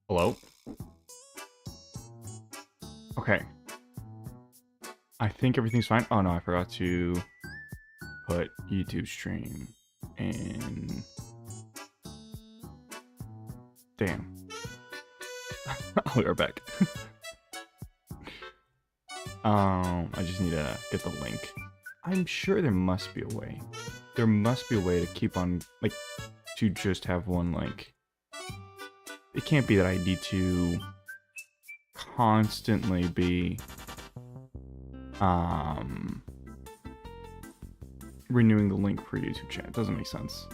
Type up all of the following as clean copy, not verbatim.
Hello? Okay. I think everything's fine. Oh no, I forgot to put YouTube stream in. Damn. I'll be right back. I just need to get the link. I'm sure there must be a way. There must be a way to keep on, like, to just have one link. It can't be that I need to constantly be renewing the link for YouTube chat. It doesn't make sense.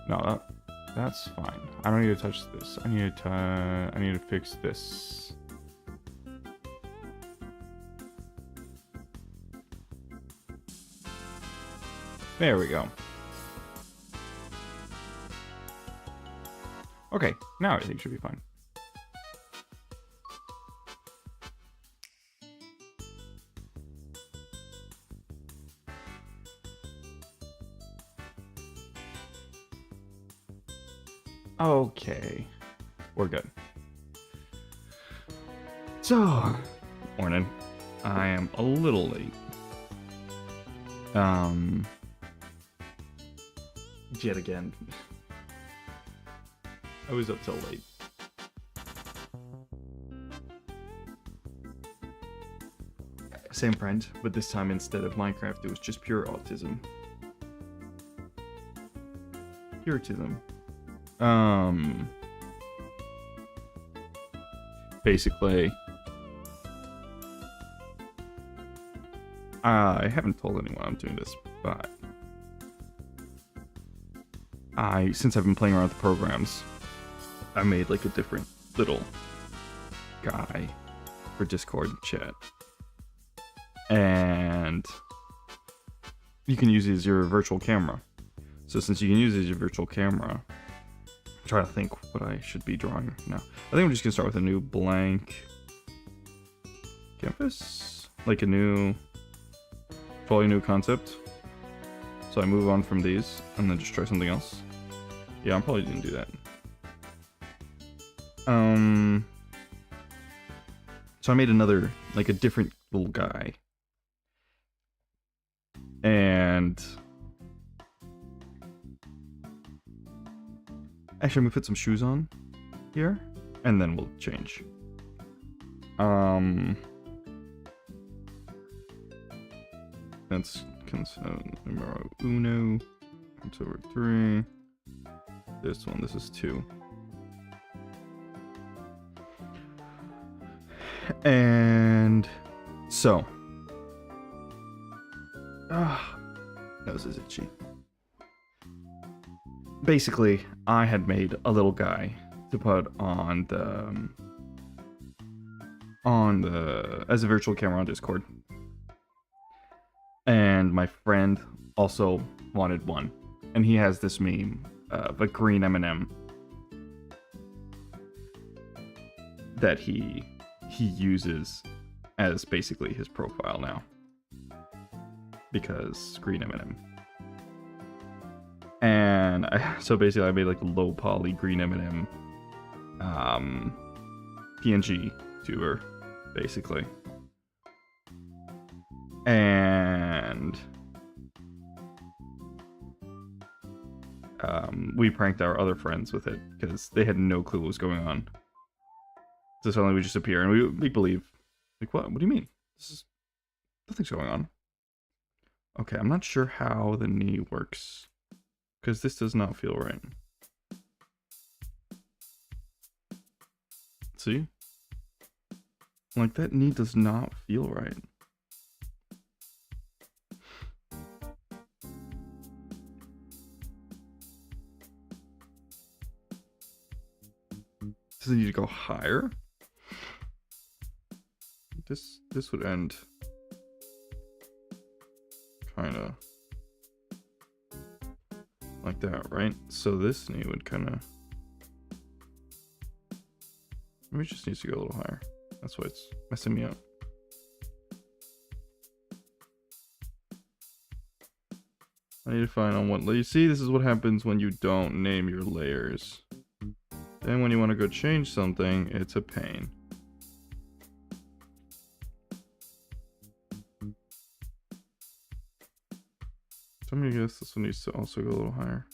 No, that's fine. I don't need to touch this. I need to fix this. There we go. Okay, now everything should be fine. Okay, we're good. So, morning. I am a little late. Yet again. I was up till late. Same friend, but this time instead of Minecraft, it was just pure autism. Puritism. Basically, I haven't told anyone I'm doing this, but since I've been playing around with the programs, I made like a different little guy for Discord chat. And you can use it as your virtual camera. So since you can use it as your virtual camera, I'm trying to think what I should be drawing now. I think I'm just gonna start with a new blank canvas, like a new, totally new concept. So I move on from these and then just try something else. Yeah, I'm probably gonna do that. So I made another, like a different little guy. And actually, I'm gonna put some shoes on here, and then we'll change. That's numero uno. That's over 3. This one, this is 2. And so, nose is itchy. Basically, I had made a little guy to put on the as a virtual camera on Discord, and my friend also wanted one, and he has this meme of a green M&M that he uses as basically his profile now, because green M&M. And so basically I made like a low poly green M&M PNG tuber, basically. And we pranked our other friends with it because they had no clue what was going on. So suddenly we just appear and we make believe. Like, what? What do you mean? Nothing's going on. Okay, I'm not sure how the knee works, because this does not feel right. See? Like, that knee does not feel right. Does it need to go higher? This would end kind of like that, right? So this knee would kind of, maybe it just needs to go a little higher. That's why it's messing me up. I need to find on what. You see, this is what happens when you don't name your layers. Then when you want to go change something, it's a pain. So I'm gonna guess this one needs to also go a little higher.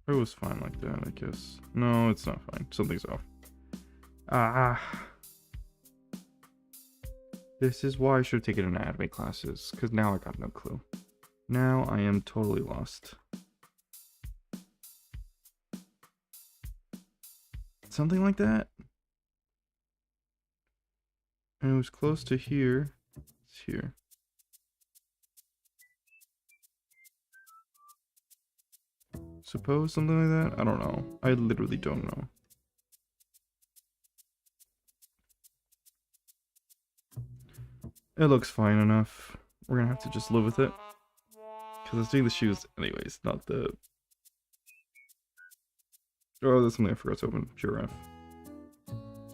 It was fine like that, I guess. No, it's not fine. Something's off. Ah. This is why I should have taken anatomy classes, because now I got no clue. Now I am totally lost. Something like that? And it was close to here. It's here. Suppose something like that? I don't know. I literally don't know. It looks fine enough. We're gonna have to just live with it. Because I was doing the shoes anyways, not the... Oh, that's something I forgot to open. Pure F.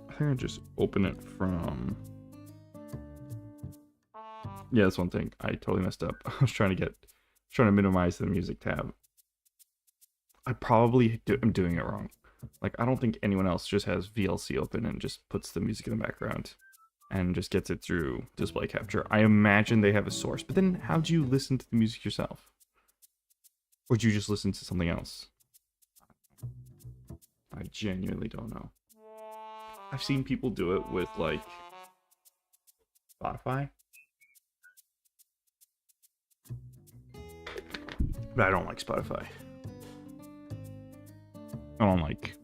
I think I just open it from... Yeah, that's one thing. I totally messed up. I was trying to minimize the music tab. I probably am doing it wrong. Like, I don't think anyone else just has VLC open and just puts the music in the background and just gets it through display capture. I imagine they have a source, but then how do you listen to the music yourself? Or do you just listen to something else? I genuinely don't know. I've seen people do it with, like, Spotify. But I don't like Spotify. I don't like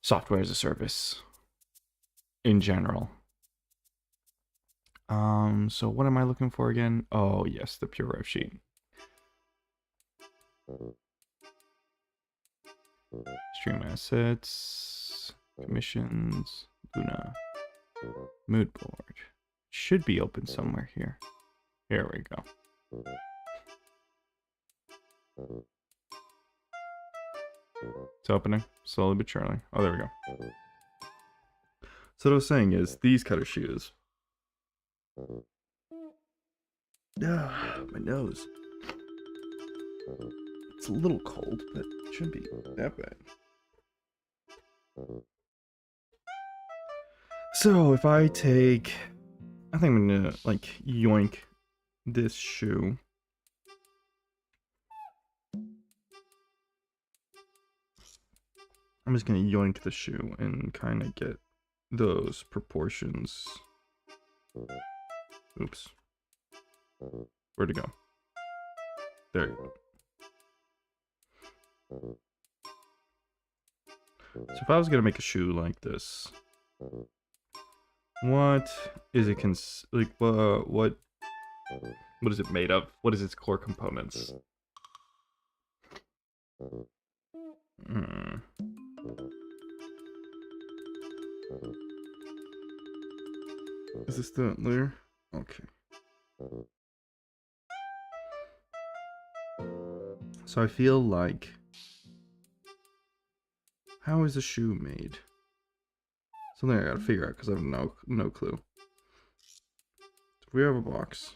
software as a service in general. So what am I looking for again? Oh, yes, the Pure Rev sheet. Stream assets, commissions, Luna, mood board. Should be open somewhere here. Here we go. It's opening, slowly but surely. Oh, there we go. So what I was saying is, these kind of shoes. My nose. It's a little cold, but it shouldn't be that bad. So if I take... I think I'm gonna, like, yoink this shoe. I'm just gonna yoink the shoe and kind of get those proportions. Oops. Where'd it go? There you go. So if I was gonna make a shoe like this, what is it like? What is it made of? What is its core components? Is this the layer? Okay. So I feel like, how is a shoe made? Something I gotta figure out because I have no clue. If we have a box.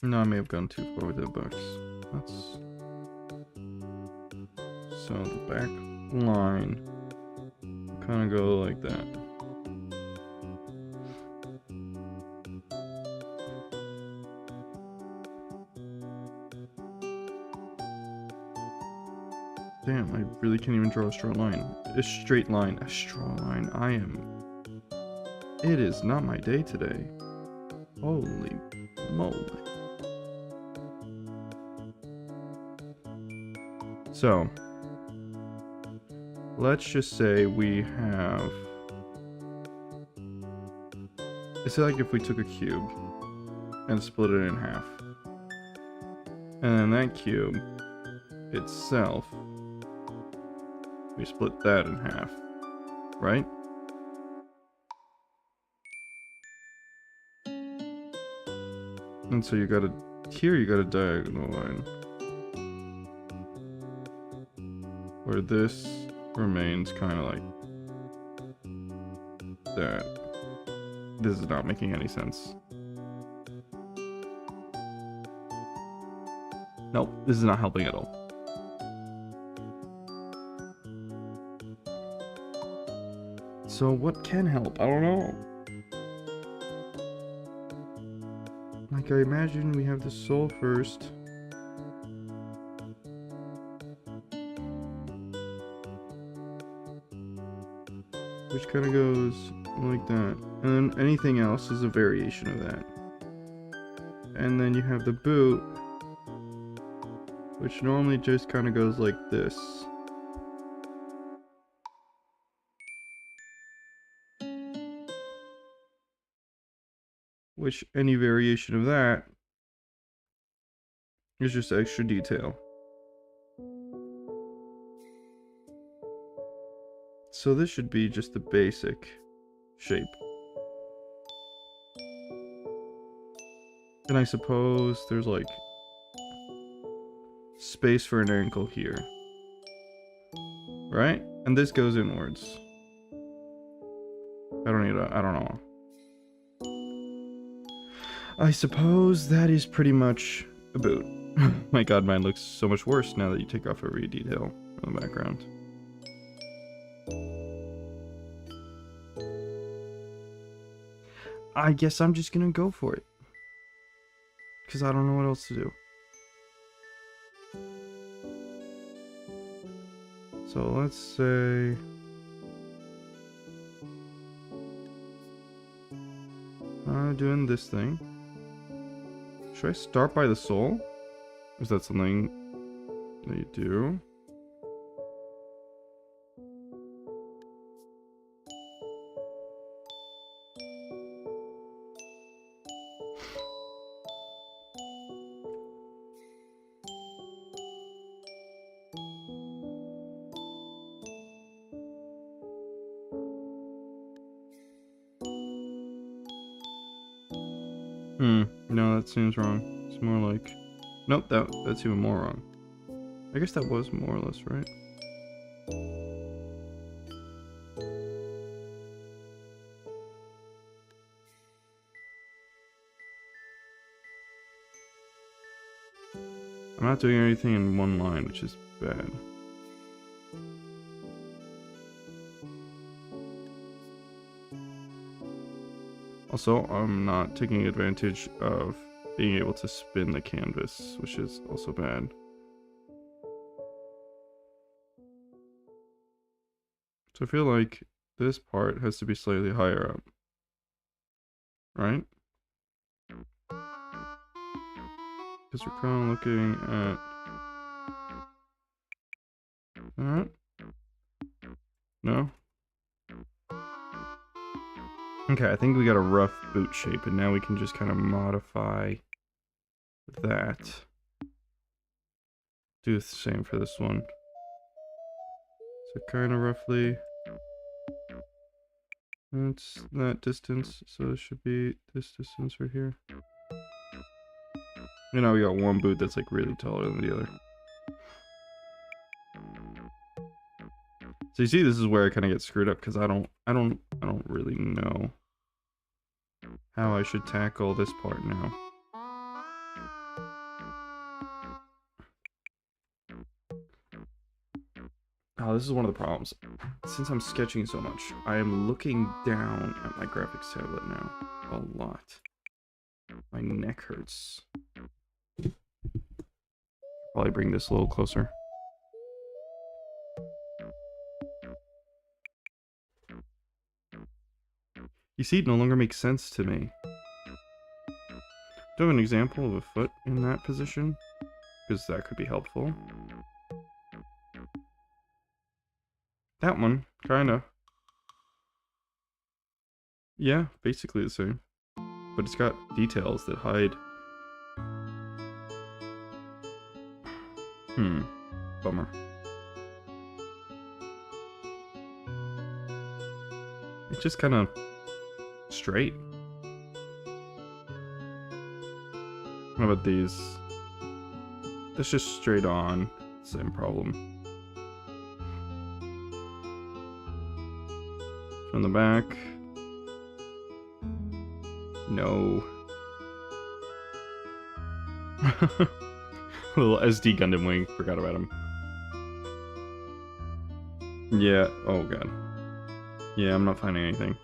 No, I may have gone too far with that box. So the back line kind of go like that. Damn, I really can't even draw a straight line. A straight line. A straw line. It is not my day today. Holy moly. So, let's just say we have... It's like if we took a cube and split it in half. And then that cube itself, we split that in half, right? And so you got a diagonal line. where this remains kind of like that. This is not making any sense. Nope, this is not helping at all. So what can help? I don't know. Like, I imagine we have the soul first. Which kind of goes like that. And then anything else is a variation of that. And then you have the boot, which normally just kind of goes like this. Which any variation of that is just extra detail. So this should be just the basic shape. And I suppose there's like space for an ankle here. Right? And this goes inwards. I don't know. I suppose that is pretty much a boot. My god, mine looks so much worse now that you take off every detail in the background. I guess I'm just gonna go for it. Because I don't know what else to do. So let's say... doing this thing. Should I start by the soul? Is that something that you do? No, that seems wrong. It's more like... Nope, that's even more wrong. I guess that was more or less right. I'm not doing anything in one line, which is bad. Also, I'm not taking advantage of being able to spin the canvas, which is also bad. So I feel like this part has to be slightly higher up. Right? Because we're kind of looking at that. No? Okay, I think we got a rough boot shape, and now we can just kind of modify that. Do the same for this one. So kind of roughly. That's that distance, so it should be this distance right here. You know, we got one boot that's like really taller than the other. So you see, this is where I kind of get screwed up because I don't really know how I should tackle this part now. Oh, this is one of the problems. Since I'm sketching so much, I am looking down at my graphics tablet now a lot. My neck hurts. Probably bring this a little closer. You see, it no longer makes sense to me. Do you have an example of a foot in that position? Because that could be helpful. That one, kinda. Yeah, basically the same. But it's got details that hide. Bummer. It's just kind of straight. What about these? That's just straight on. Same problem. From the back. No. Little SD Gundam wing. Forgot about him. Yeah. Oh, God. Yeah, I'm not finding anything.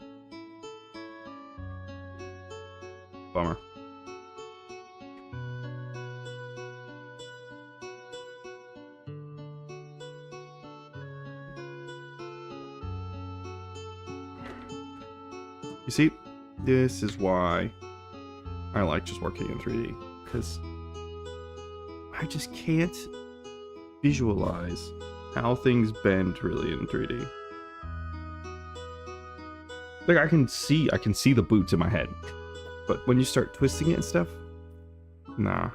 Bummer. You see, this is why I like just working in 3D, because I just can't visualize how things bend really in 3D. Like I can see the boots in my head, but when you start twisting it and stuff, nah.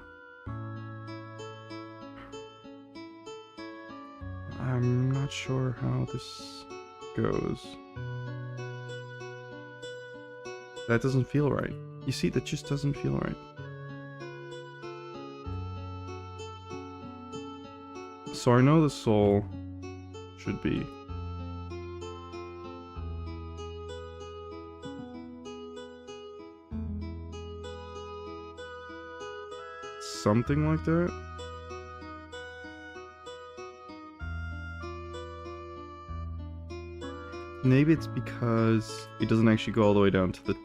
I'm not sure how this goes. That doesn't feel right. You see, that just doesn't feel right. So I know the soul should be something like that. Maybe it's because it doesn't actually go all the way down to the,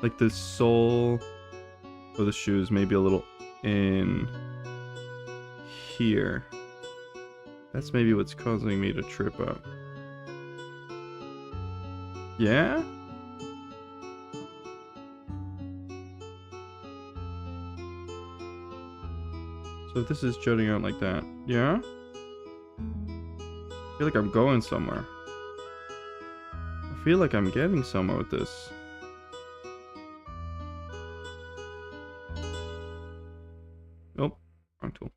like the sole of the shoes, maybe a little in here. That's maybe what's causing me to trip up. Yeah? So if this is jutting out like that, yeah? I feel like I'm going somewhere. I feel like I'm getting somewhere with this. Oh, wrong tool.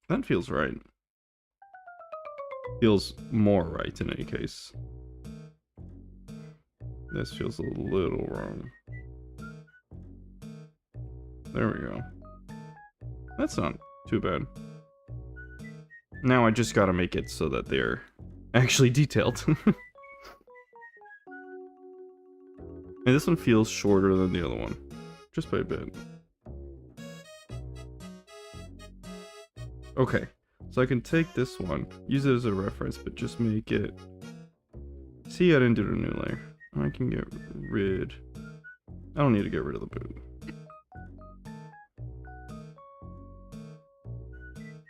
That feels right. Feels more right in any case. This feels a little wrong. There we go. That's not too bad. Now I just gotta make it so that they're actually detailed. And this one feels shorter than the other one. Just by a bit. Okay. So I can take this one, use it as a reference, but just make it... See, I didn't do the new layer. I can get rid... I don't need to get rid of the boot.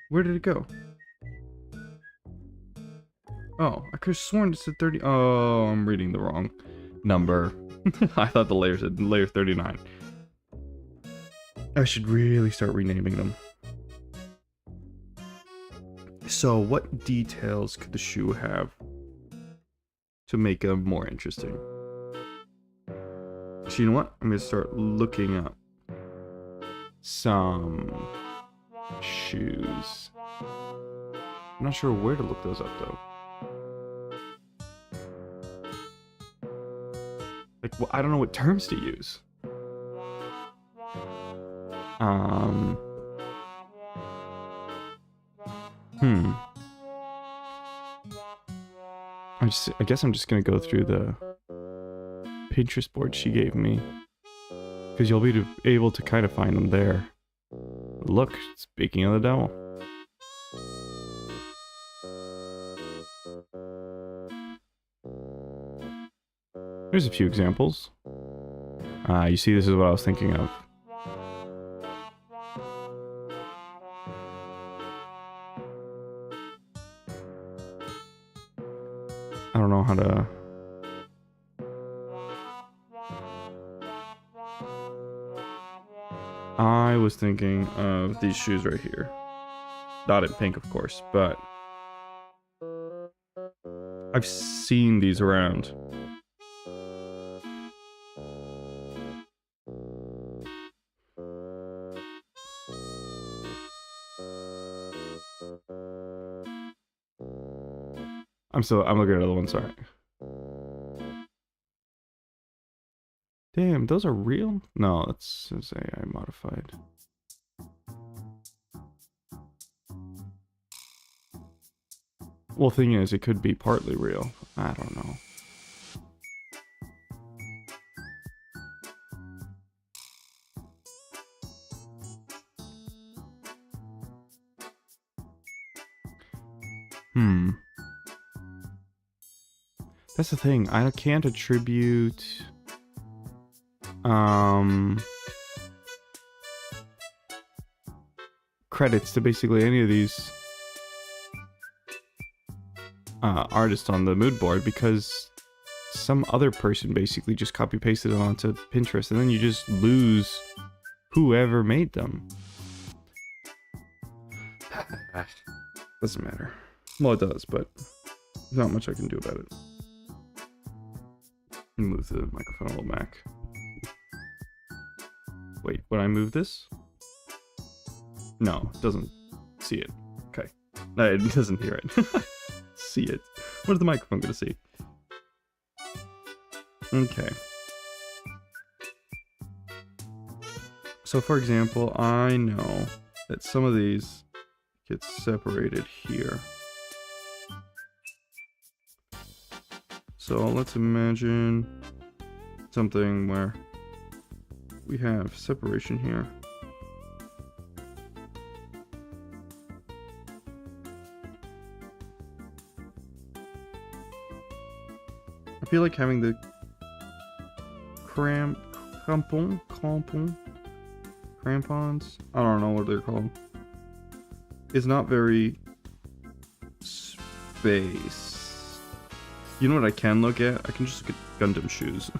Where did it go? Oh, I could have sworn it said 30... Oh, I'm reading the wrong number. I thought the layer said layer 39. I should really start renaming them. So, what details could the shoe have to make them more interesting? So, you know what? I'm going to start looking up some shoes. I'm not sure where to look those up, though. Like, well, I don't know what terms to use. I guess I'm just gonna go through the Pinterest board she gave me, because you'll be able to kind of find them there. Look, speaking of the devil. Here's a few examples. You see, this is what I was thinking of. I don't know how to... I was thinking of these shoes right here. Not in pink, of course, but... I've seen these around. I'm looking at other ones, sorry. Damn, those are real? No, that's AI modified. Well, thing is, it could be partly real. I don't know. That's the thing. I can't attribute credits to basically any of these artists on the mood board because some other person basically just copy pasted it onto Pinterest and then you just lose whoever made them. Doesn't matter. Well, it does, but there's not much I can do about it. Move the microphone a little back. Wait, when I move this? No, it doesn't see it. Okay. No, it doesn't hear it. See it. What is the microphone gonna see? Okay. So for example, I know that some of these get separated here. So let's imagine something where we have separation here. I feel like having the crampons, I don't know what they're called, is not very space. You know what I can look at? I can just look at Gundam shoes.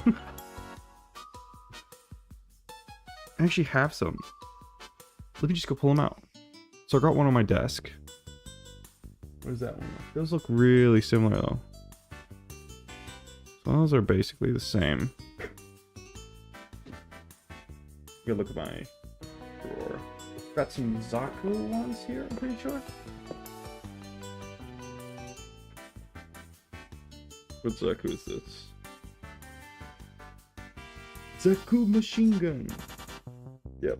I actually have some. Let me just go pull them out. So I got one on my desk. What is that one? Those look really similar though. So those are basically the same. You look at my drawer. Got some Zaku ones here, I'm pretty sure. What Zaku is this? Zaku machine gun! Yep.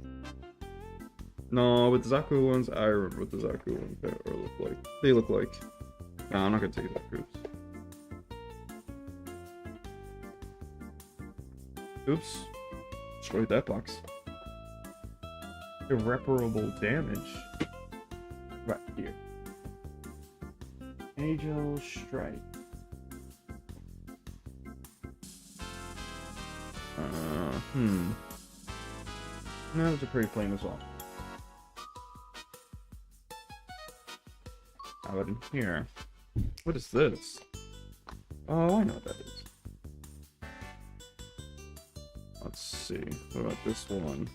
No, but the Zaku ones, I remember what the Zaku ones look like. They look like. No, I'm not gonna take Zaku's. Oops. Destroyed that box. Irreparable damage. Right here. Angel Strike. No, those are pretty plain as well. How about in here? What is this? Oh, I know what that is. Let's see. What about this one?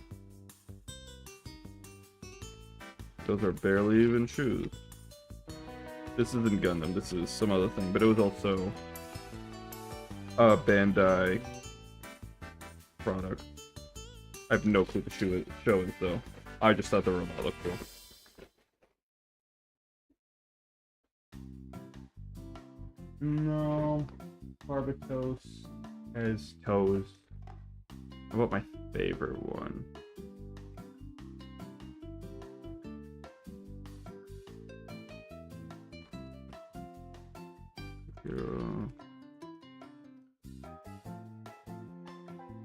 Those are barely even shoes. This isn't Gundam, this is some other thing, but it was also a Bandai product. I have no clue to show it though. I just thought the robot looked cool. No, Barbatos has toes. How about my favorite one?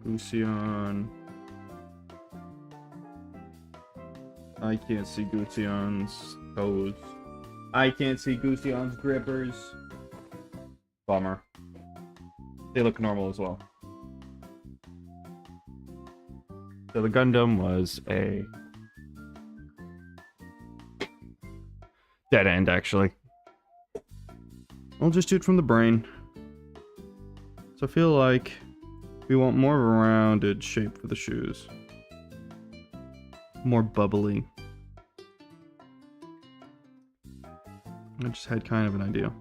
Gusion. I can't see Gusion's toes. I can't see Gusion's grippers. Bummer. They look normal as well. So the Gundam was a dead end, actually. I'll just do it from the brain. So I feel like we want more of a rounded shape for the shoes. More bubbly. I just had kind of an idea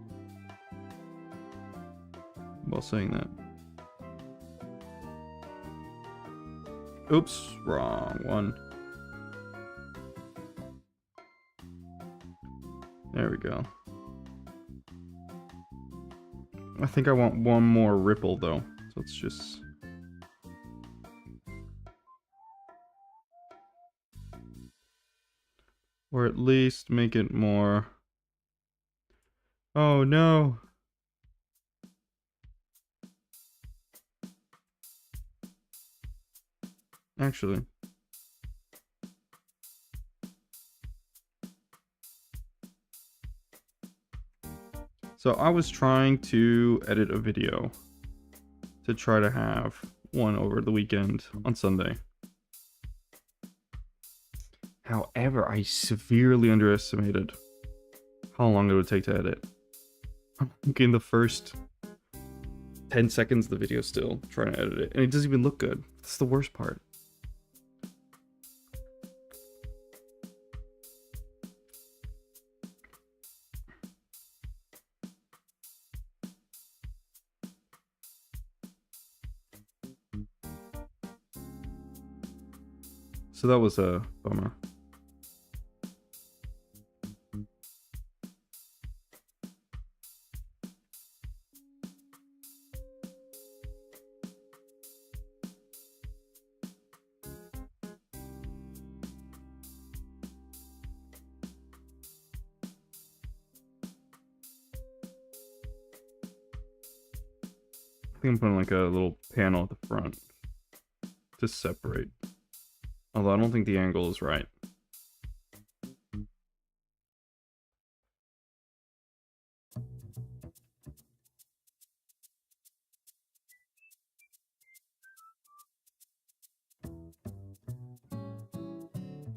while saying that. Oops, wrong one. There we go. I think I want one more ripple though. So let's just... Or at least make it more Oh no. Actually. So I was trying to edit a video to try to have one over the weekend on Sunday. However, I severely underestimated how long it would take to edit. I'm thinking the first 10 seconds of the video still trying to edit it, and it doesn't even look good. That's the worst part. So that was a bummer. I think I'm putting like a little panel at the front to separate. Although I don't think the angle is right.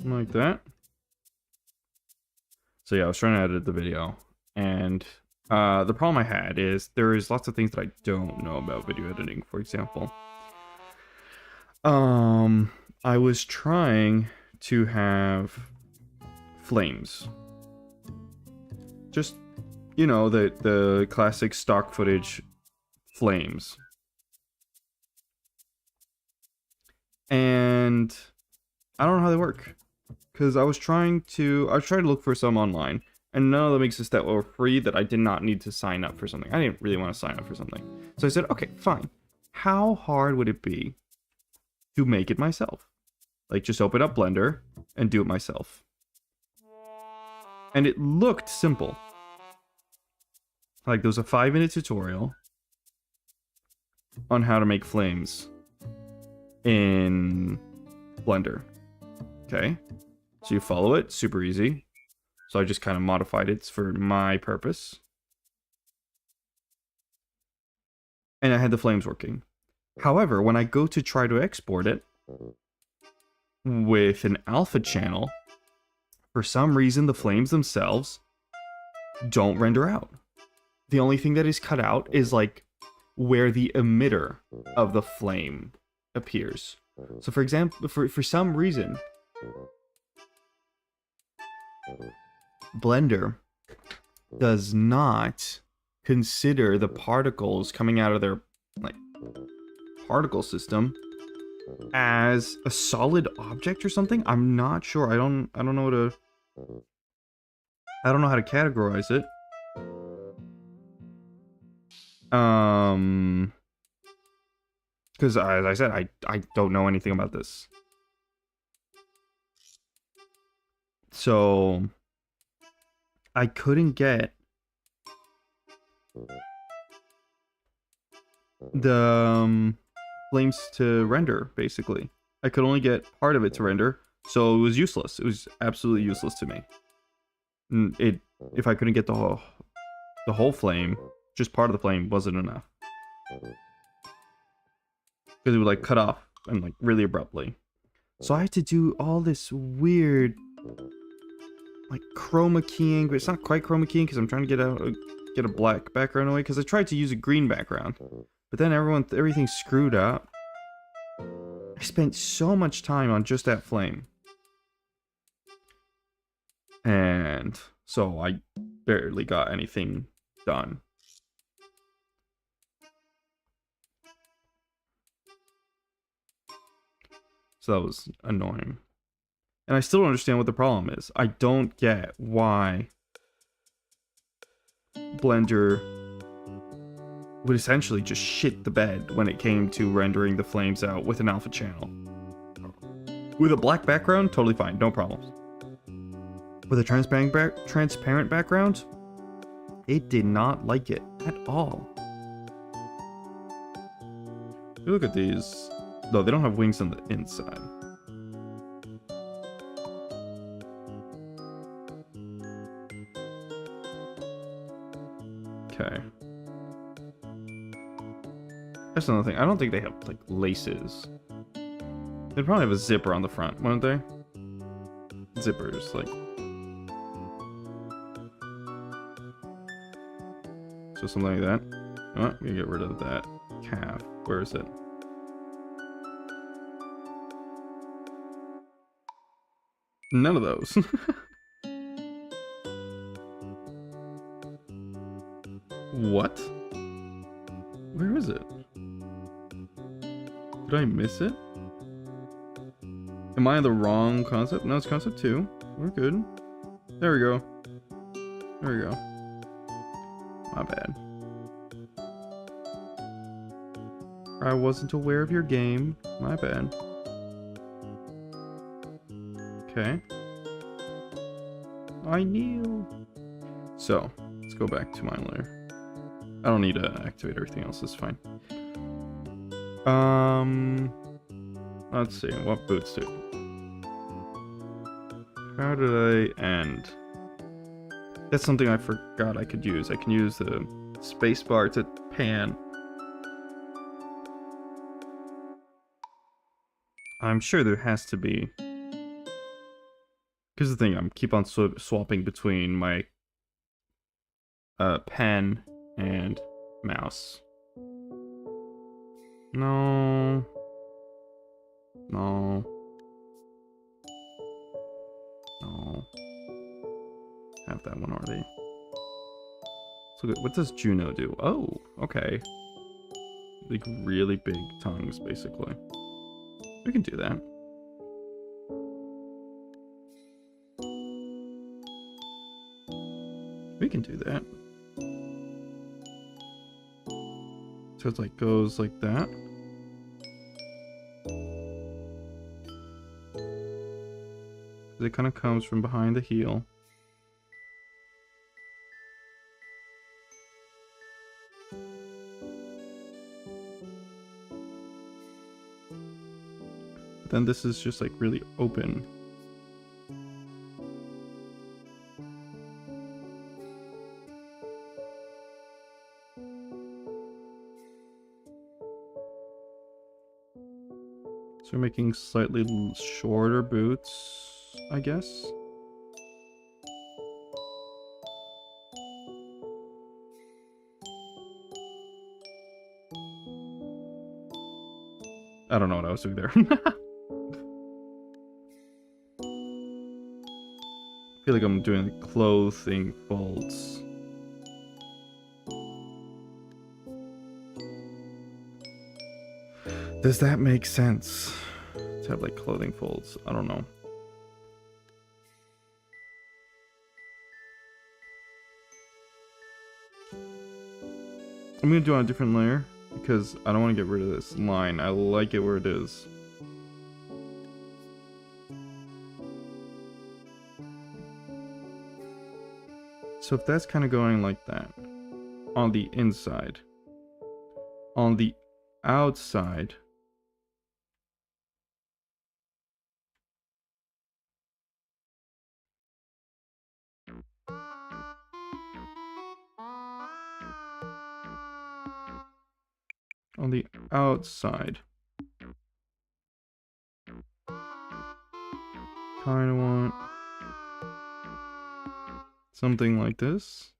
Like that. So yeah, I was trying to edit the video, and the problem I had is there is lots of things that I don't know about video editing. For example, I was trying to have flames, just, you know, the classic stock footage flames, and I don't know how they work, because I was trying to look for some online, and none of them exist that were free that I did not need to sign up for something. I didn't really want to sign up for something. So I said, okay, fine. How hard would it be to make it myself? Like, just open up Blender and do it myself. And it looked simple. Like, there was a 5-minute tutorial on how to make flames in Blender. Okay? So you follow it, super easy. So I just kind of modified it for my purpose. And I had the flames working. However, when I go to try to export it with an alpha channel, for some reason the flames themselves don't render out. The only thing that is cut out is like where the emitter of the flame appears. So for example, for some reason, Blender does not consider the particles coming out of their like particle system as a solid object or something. I'm not sure. I don't know how to categorize it. Because as I said, I don't know anything about this. So I couldn't get the flames to render, basically. I could only get part of it to render, so it was useless. It was absolutely useless to me. If I couldn't get the whole flame, just part of the flame wasn't enough. Because it would like cut off and like really abruptly. So I had to do all this weird like chroma keying, but it's not quite chroma keying because I'm trying to get a black background away, because I tried to use a green background, but then everything's screwed up. I spent so much time on just that flame, and so I barely got anything done. So that was annoying. And I still don't understand what the problem is. I don't get why Blender would essentially just shit the bed when it came to rendering the flames out with an alpha channel. With a black background, totally fine, no problems. With a transparent background, It did not like it at all. If you look at these, though, they don't have wings on the inside. Okay. That's another thing. I don't think they have, like, laces. They'd probably have a zipper on the front, wouldn't they? Zippers, like... So something like that. Oh, I'm gonna get rid of that calf. Where is it? None of those. What? Where is it? Did I miss it? Am I on the wrong concept? No, it's concept 2. We're good. There we go. There we go. My bad. I wasn't aware of your game. My bad. Okay. I kneel. So, let's go back to my layer. I don't need to activate everything else. It's fine. Let's see. What boots do? How did I end? That's something I forgot I could use. I can use the spacebar to pan. I'm sure there has to be. Here's the thing, I'm keep on swapping between my pen and mouse. No. No. No. Have that one already. So what does Juno do? Oh, okay. Like really big tongues, basically. We can do that. We can do that. So it's like goes like that. It kind of comes from behind the heel. Then this is just like really open. So we're making slightly shorter boots, I guess. I don't know what I was doing there. I feel like I'm doing like clothing folds. Does that make sense? To have like clothing folds? I don't know. I'm gonna do it on a different layer because I don't want to get rid of this line. I like it where it is. So if that's kind of going like that on the inside, on the outside, on the outside, kind of want something like this.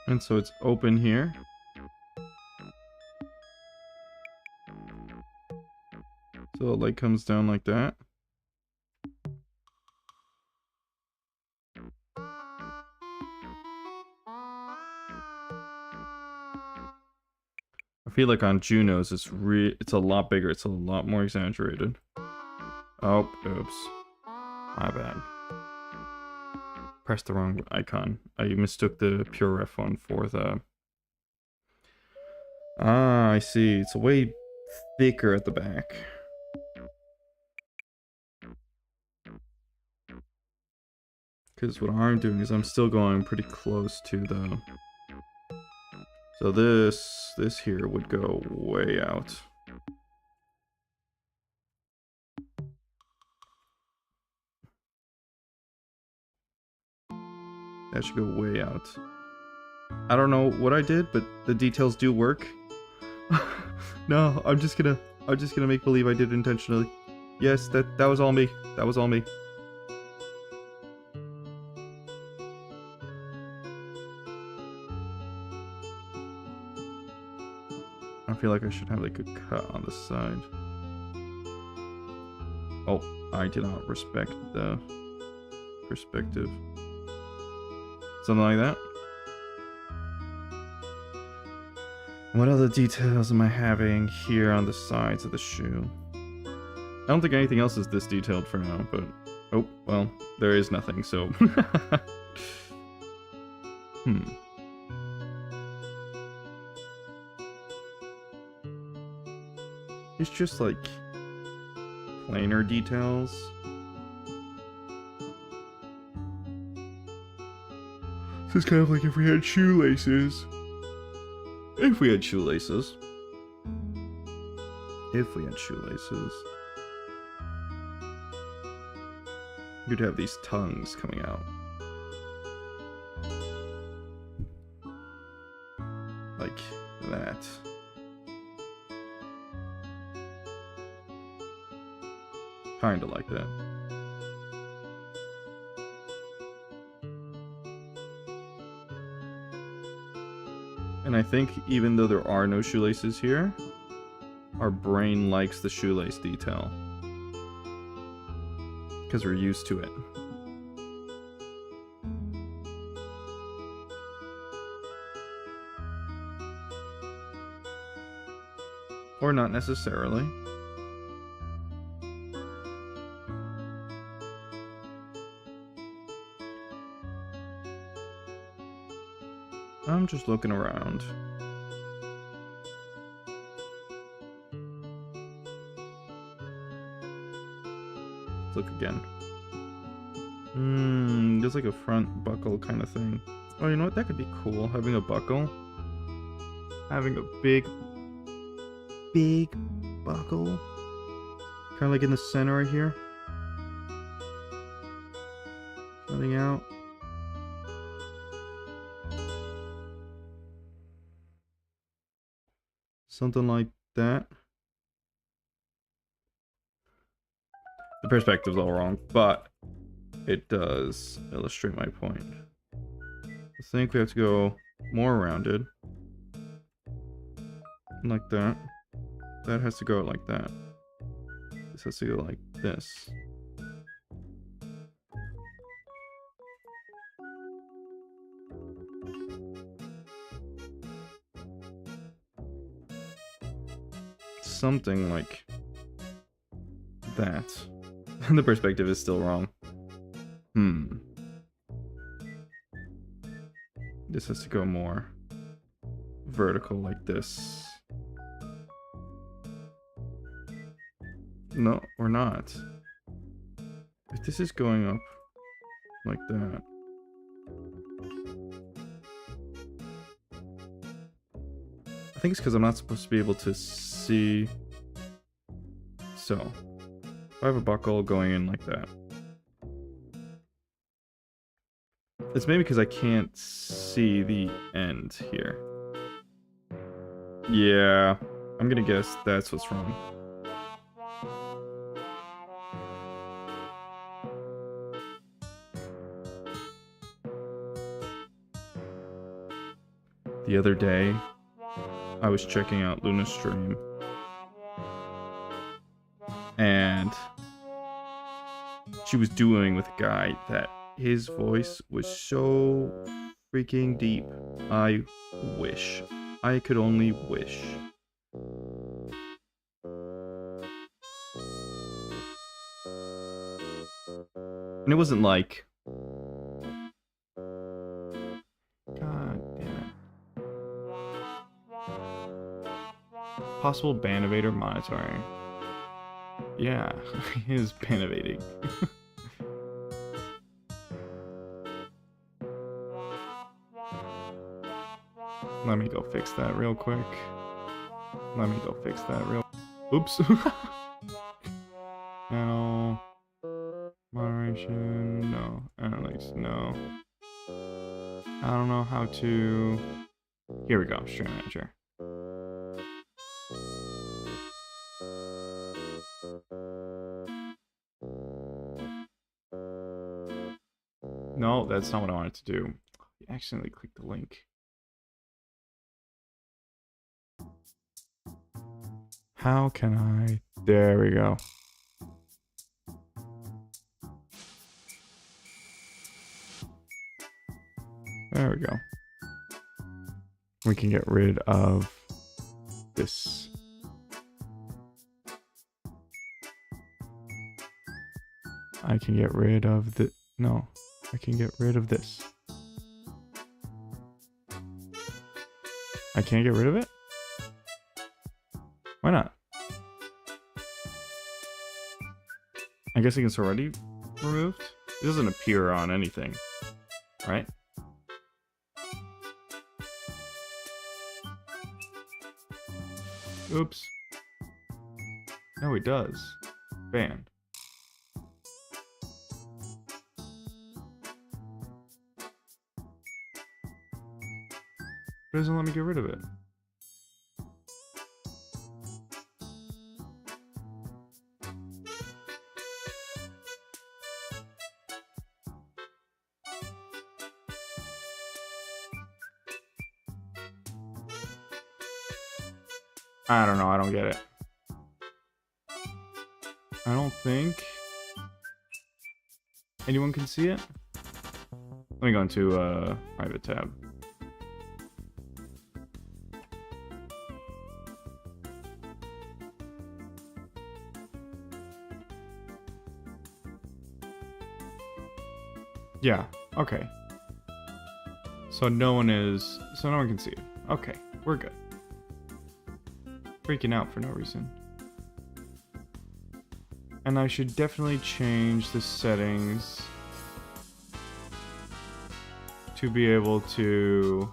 And so it's open here. So it like comes down like that. I feel like on Juno's it's a lot bigger. It's a lot more exaggerated. Oh, oops. My bad. Pressed the wrong icon. I mistook the Pure Ref one for the Ah, I see. It's way thicker at the back. Because what I'm doing is I'm still going pretty close to the... So this here would go way out. That should go way out. I don't know what I did, but the details do work. No, I'm just gonna make believe I did it intentionally. Yes, that was all me. That was all me. I feel like I should have like a cut on the side. Oh, I did not respect the perspective. Something like that. What other details am I having here on the sides of the shoe? I don't think anything else is this detailed for now, but... Oh, well, there is nothing, so... It's just, like... plainer details. This is kind of like if we had shoelaces. If we had shoelaces. If we had shoelaces. You'd have these tongues coming out. Like that. Kinda like that. And I think even though there are no shoelaces here, our brain likes the shoelace detail. Because we're used to it. Or not necessarily. I'm just looking around. Let's look again. There's like a front buckle kind of thing. Oh, you know what? That could be cool. Having a buckle. Having a big buckle. Kind of like in the center right here. Coming out. Something like that. The perspective's all wrong, but it does illustrate my point. I think we have to go more rounded. Like that. That has to go like that. This has to go like this. Something like that. The perspective is still wrong. This has to go more vertical like this. No, or not. If this is going up like that. I think it's because I'm not supposed to be able to see. So, if I have a buckle going in like that. It's maybe because I can't see the end here. Yeah, I'm gonna guess that's what's wrong. The other day, I was checking out Luna's stream, and she was doing with a guy that his voice was so freaking deep. I wish. I could only wish. And it wasn't like... God damn it. Possible ban evader monitoring. Yeah, he is ban evading. Let me go fix that real quick. Oops. Channel. Moderation. No. Analytics. No. I don't know how to... Here we go. Stream manager. No, that's not what I wanted to do. I accidentally clicked the link. How can I? There we go. There we go. We can get rid of this. I can get rid of the... No. I can get rid of this. I can't get rid of it? Why not? I guess it's already removed? It doesn't appear on anything, right? Oops. No, it does. Banned. It doesn't let me get rid of it. I don't know, I don't get it. I don't think anyone can see it. Let me go into private tab. Yeah, okay. So no one can see it. Okay, we're good. Freaking out for no reason. And I should definitely change the settings to be able to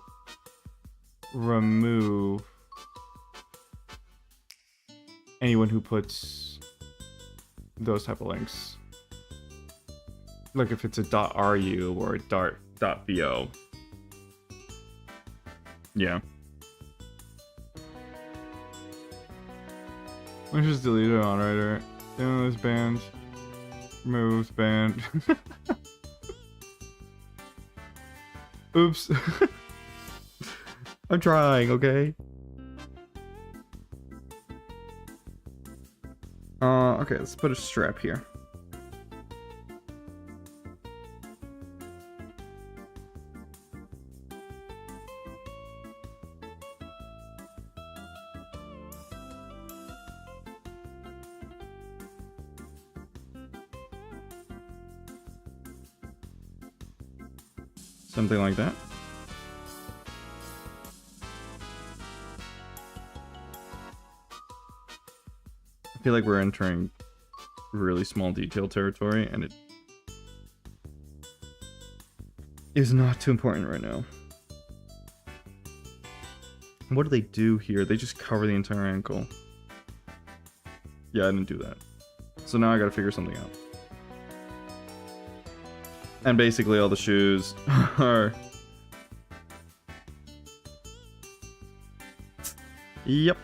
remove anyone who puts those type of links. Like if it's a .ru or a .vo. Yeah. Let's just delete it on writer. This band. Moves band. Oops. I'm trying, okay? Okay, let's put a strap here. Something like that. I feel like we're entering really small detail territory, and it is not too important right now. What do they do here? They just cover the entire ankle. Yeah, I didn't do that. So now I gotta figure something out. And basically all the shoes are... Yep.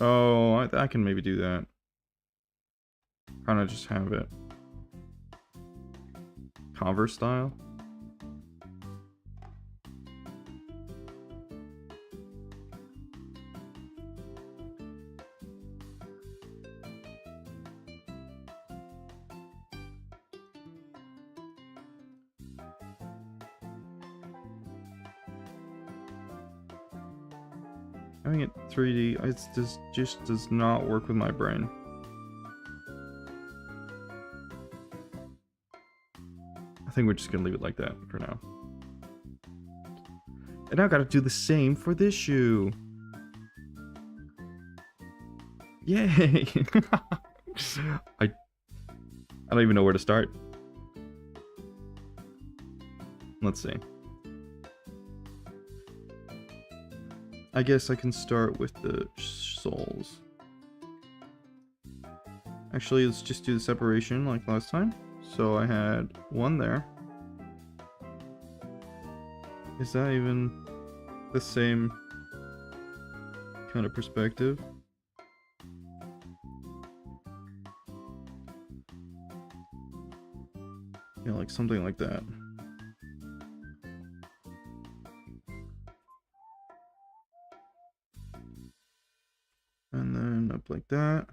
Oh, I can maybe do that. Kinda just have it Converse style. Having it 3D, it just does not work with my brain. I think we're just gonna leave it like that for now. And now I gotta do the same for this shoe. Yay! I don't even know where to start. Let's see. I guess I can start with the souls. Actually, let's just do the separation like last time. So I had one there. Is that even the same kind of perspective? Yeah, like something like that. And then up like that.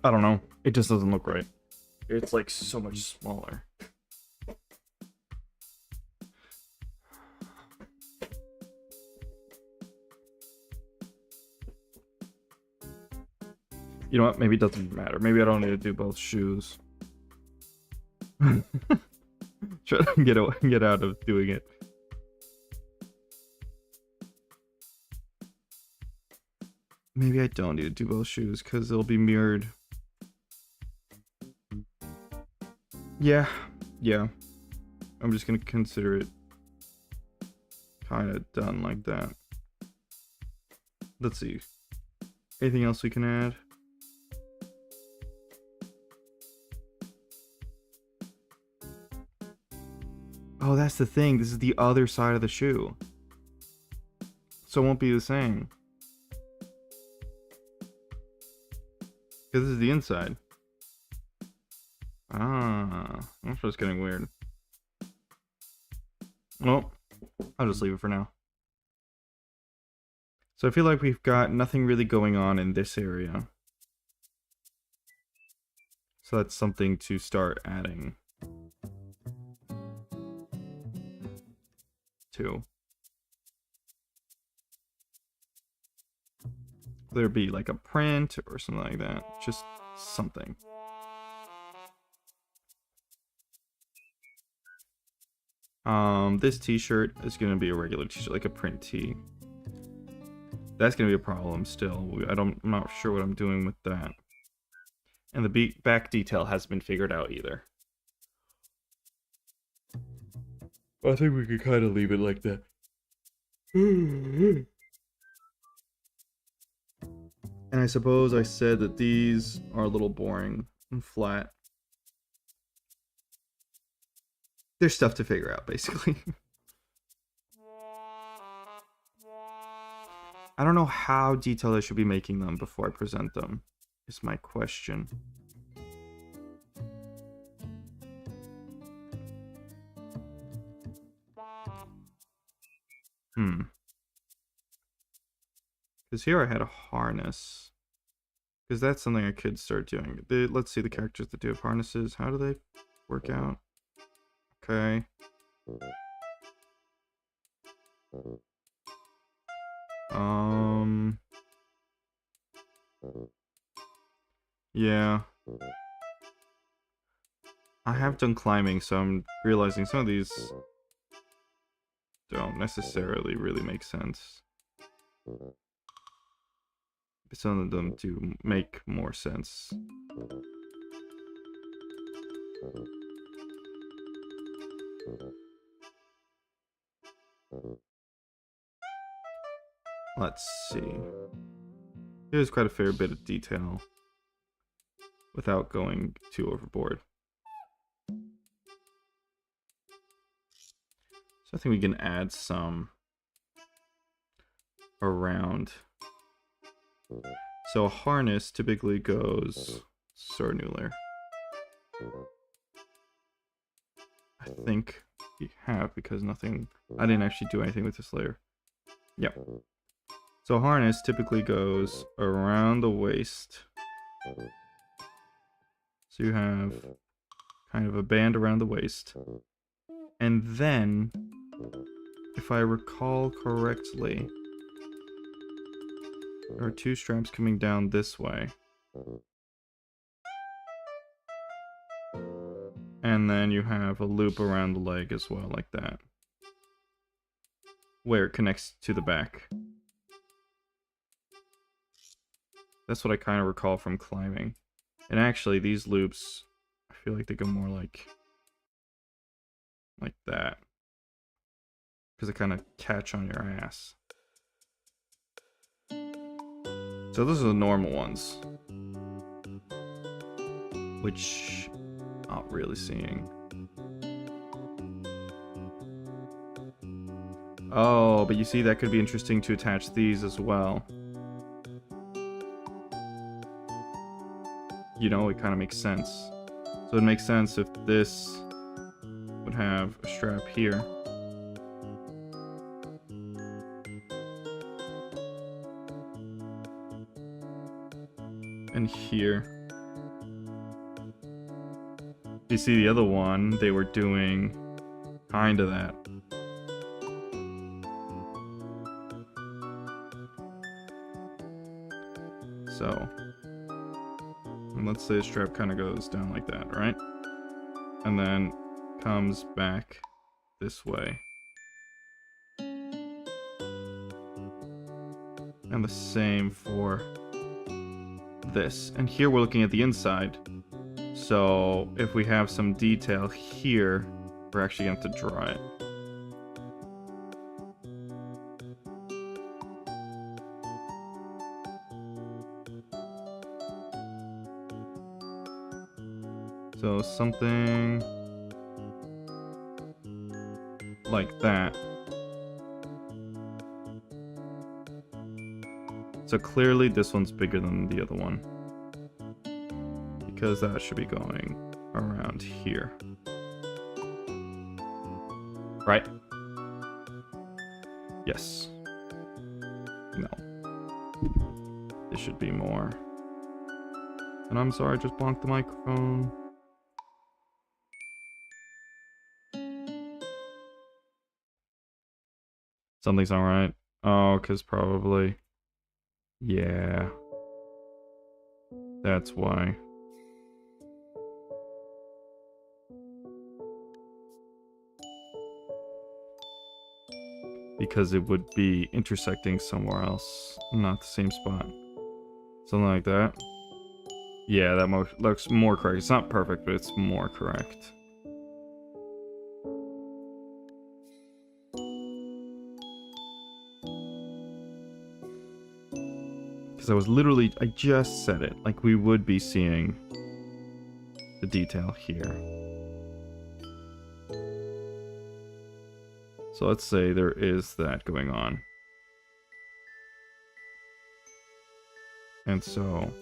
I don't know. It just doesn't look right. It's like so much smaller. You know what? Maybe it doesn't matter. Maybe I don't need to do both shoes. Try to get out of doing it. Maybe I don't need to do both shoes because they'll be mirrored. Yeah. I'm just gonna consider it kind of done like that. Let's see. Anything else we can add? Oh, that's the thing. This is the other side of the shoe. So it won't be the same. Because this is the inside. Ah, that's just getting weird. Well, I'll just leave it for now. So I feel like we've got nothing really going on in this area. So that's something to start adding to. There'd be like a print or something like that. Just something. This t-shirt is gonna be a regular t-shirt, like a print tee. That's gonna be a problem still. I'm not sure what I'm doing with that. And the back detail hasn't been figured out either. I think we could kind of leave it like that. And I suppose I said that these are a little boring and flat. There's stuff to figure out, basically. I don't know how detailed I should be making them before I present them, is my question. Because here I had a harness. Because that's something I could start doing. Let's see the characters that do have harnesses. How do they work out? Okay. Yeah. I have done climbing, so I'm realizing some of these don't necessarily really make sense. Some of them do make more sense. Let's see. There's quite a fair bit of detail without going too overboard. So I think we can add some around. So a harness typically goes Sornuler. I think we have because I didn't actually do anything with this layer. Yep. So a harness typically goes around the waist. So you have kind of a band around the waist. And then if I recall correctly, there are 2 straps coming down this way. And then you have a loop around the leg as well, like that. Where it connects to the back. That's what I kind of recall from climbing. And actually, these loops, I feel like they go more like that. Because they kind of catch on your ass. So those are the normal ones. Which I'm not really seeing. Oh, but you see, that could be interesting to attach these as well. You know, it kind of makes sense. So it makes sense if this would have a strap here. And here. You see the other one, they were doing kind of that. So, and let's say the strap kind of goes down like that, right? And then comes back this way. And the same for this. And here we're looking at the inside. So if we have some detail here, we're actually going to have to draw it. So something like that. So clearly this one's bigger than the other one, because that should be going around here. Right? Yes. No. This should be more. And I'm sorry, I just blocked the microphone. Something's not right. Oh, because probably. Yeah. That's why. Because it would be intersecting somewhere else, not the same spot. Something like that. Yeah, that looks more correct. It's not perfect, but it's more correct. Because I just said it, like we would be seeing the detail here. So let's say there is that going on. And so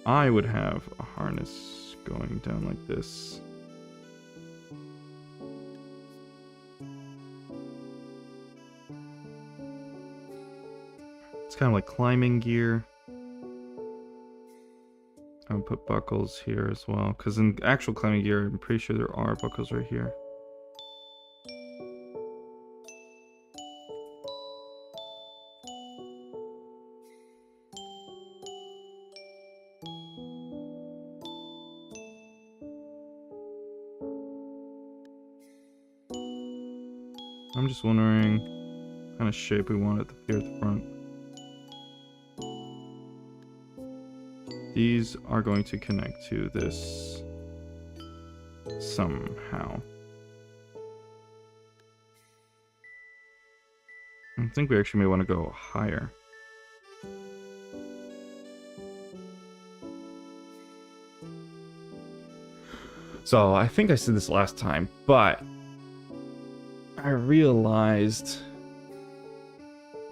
I would have a harness going down like this. It's kind of like climbing gear. I would put buckles here as well, because in actual climbing gear, I'm pretty sure there are buckles right here. I'm just wondering what kind of shape we want it here at the front. These are going to connect to this somehow. I think we actually may want to go higher. So I think I said this last time, but I realized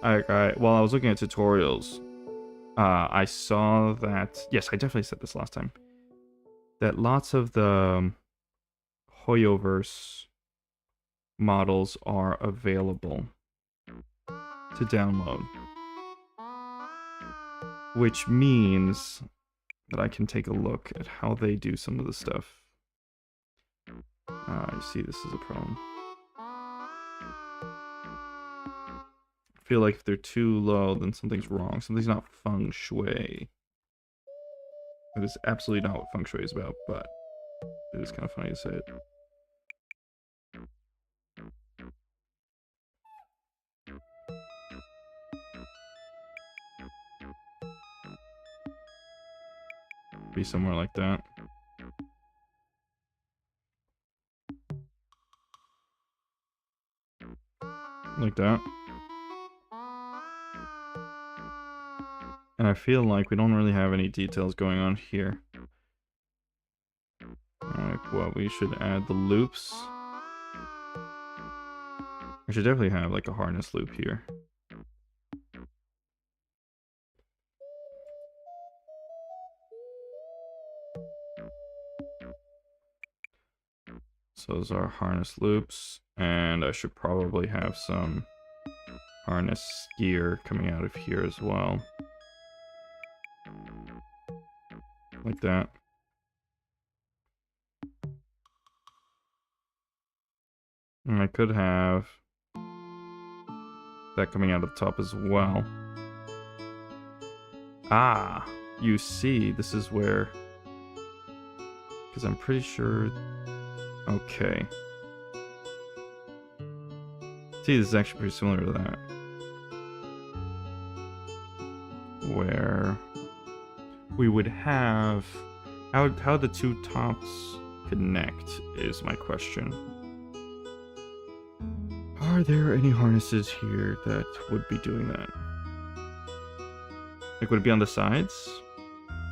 while I was looking at tutorials, I saw that, yes, I definitely said this last time, that lots of the Hoyoverse models are available to download, which means that I can take a look at how they do some of the stuff. You see, this is a problem. feel like if they're too low, then something's wrong. Something's not feng shui. It is absolutely not what feng shui is about, but it is kind of funny to say it. Be somewhere like that. Like that. And I feel like we don't really have any details going on here. Like what, we should add the loops. We should definitely have like a harness loop here. So those are harness loops, and I should probably have some harness gear coming out of here as well. Like that. And I could have that coming out of the top as well. Ah, you see, this is where... Because I'm pretty sure... Okay. See, this is actually pretty similar to that. Where we would have... How the two tops connect is my question. Are there any harnesses here that would be doing that? Like, would it be on the sides?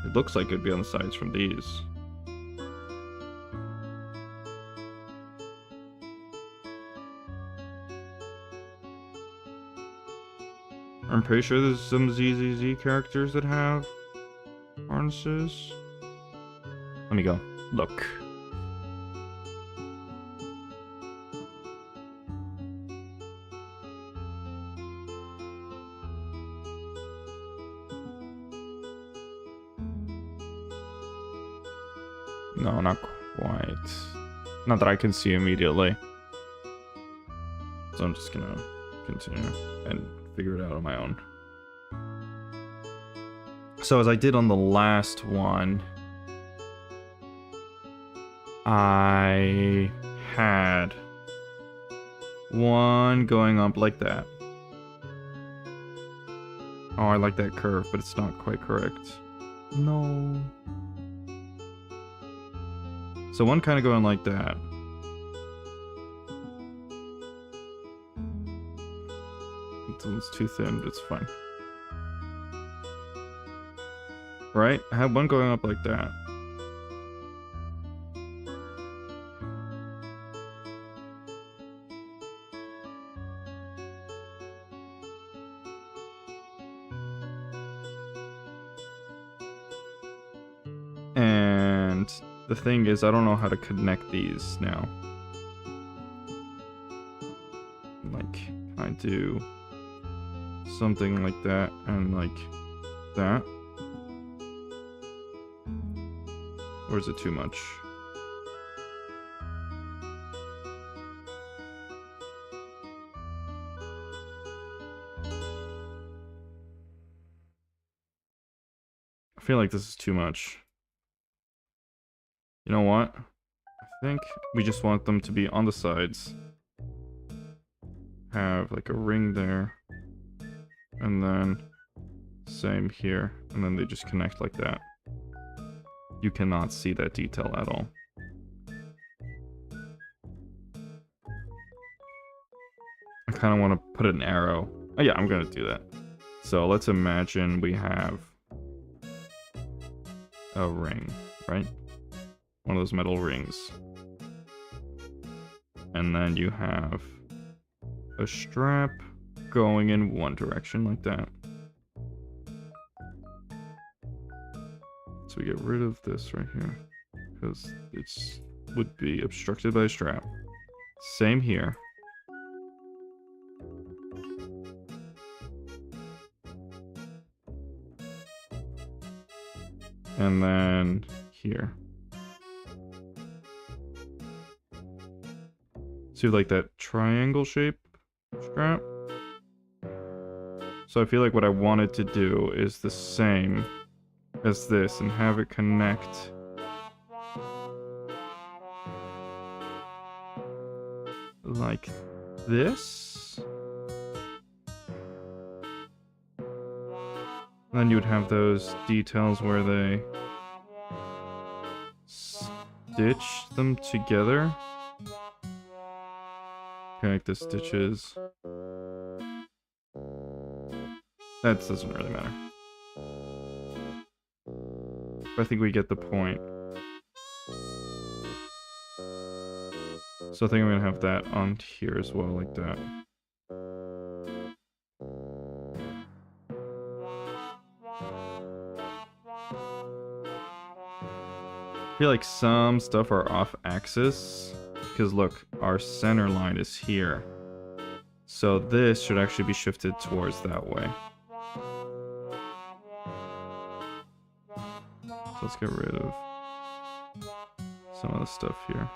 It looks like it'd be on the sides from these. I'm pretty sure there's some ZZZ characters that have harnesses. Let me go look. No, not quite. Not that I can see immediately. So I'm just gonna continue and figure it out on my own. So as I did on the last one, I had one going up like that. Oh, I like that curve, but it's not quite correct. No. So one kind of going like that. It's too thin, but it's fine. Right? I had one going up like that. And the thing is, I don't know how to connect these now. Like, can I do something like that and like that? Or is it too much? I feel like this is too much. You know what? I think we just want them to be on the sides. Have like a ring there. And then same here. And then they just connect like that. You cannot see that detail at all. I kind of want to put an arrow. Oh yeah, I'm going to do that. So let's imagine we have a ring, right? One of those metal rings. And then you have a strap going in one direction like that. So we get rid of this right here because it's would be obstructed by a strap. Same here. And then here. So you like that triangle shape strap? So I feel like what I wanted to do is the same as this and have it connect like this. Then you would have those details where they stitch them together. Connect the stitches. That doesn't really matter. But I think we get the point. So I think I'm gonna have that on here as well, like that. I feel like some stuff are off axis because look, our center line is here. So this should actually be shifted towards that way. So let's get rid of some of the stuff here.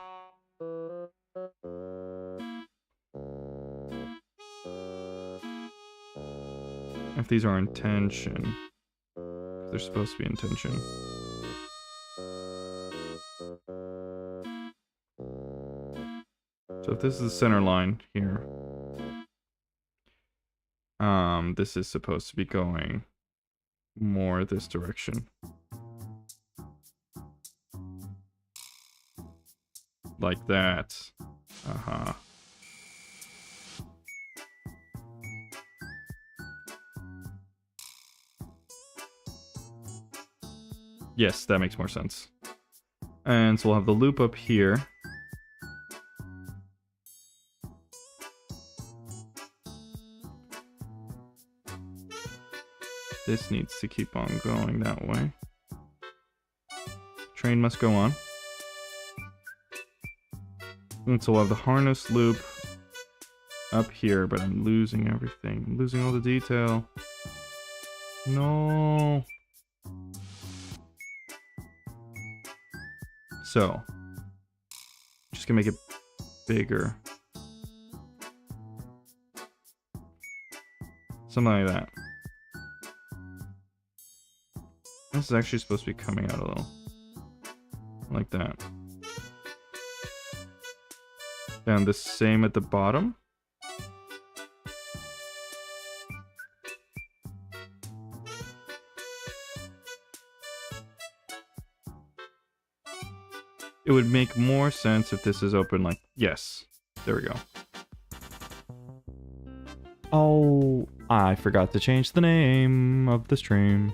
If these are in tension, they're supposed to be in tension. So if this is the center line here, this is supposed to be going more this direction. Like that. Uh-huh. Yes, that makes more sense. And so we'll have the loop up here. This needs to keep on going that way. Train must go on. And so we'll have the harness loop up here, but I'm losing everything. I'm losing all the detail. No. So, just gonna make it bigger. Something like that. This is actually supposed to be coming out a little. Like that. And the same at the bottom. It would make more sense if this is open like, yes, there we go. Oh, I forgot to change the name of the stream.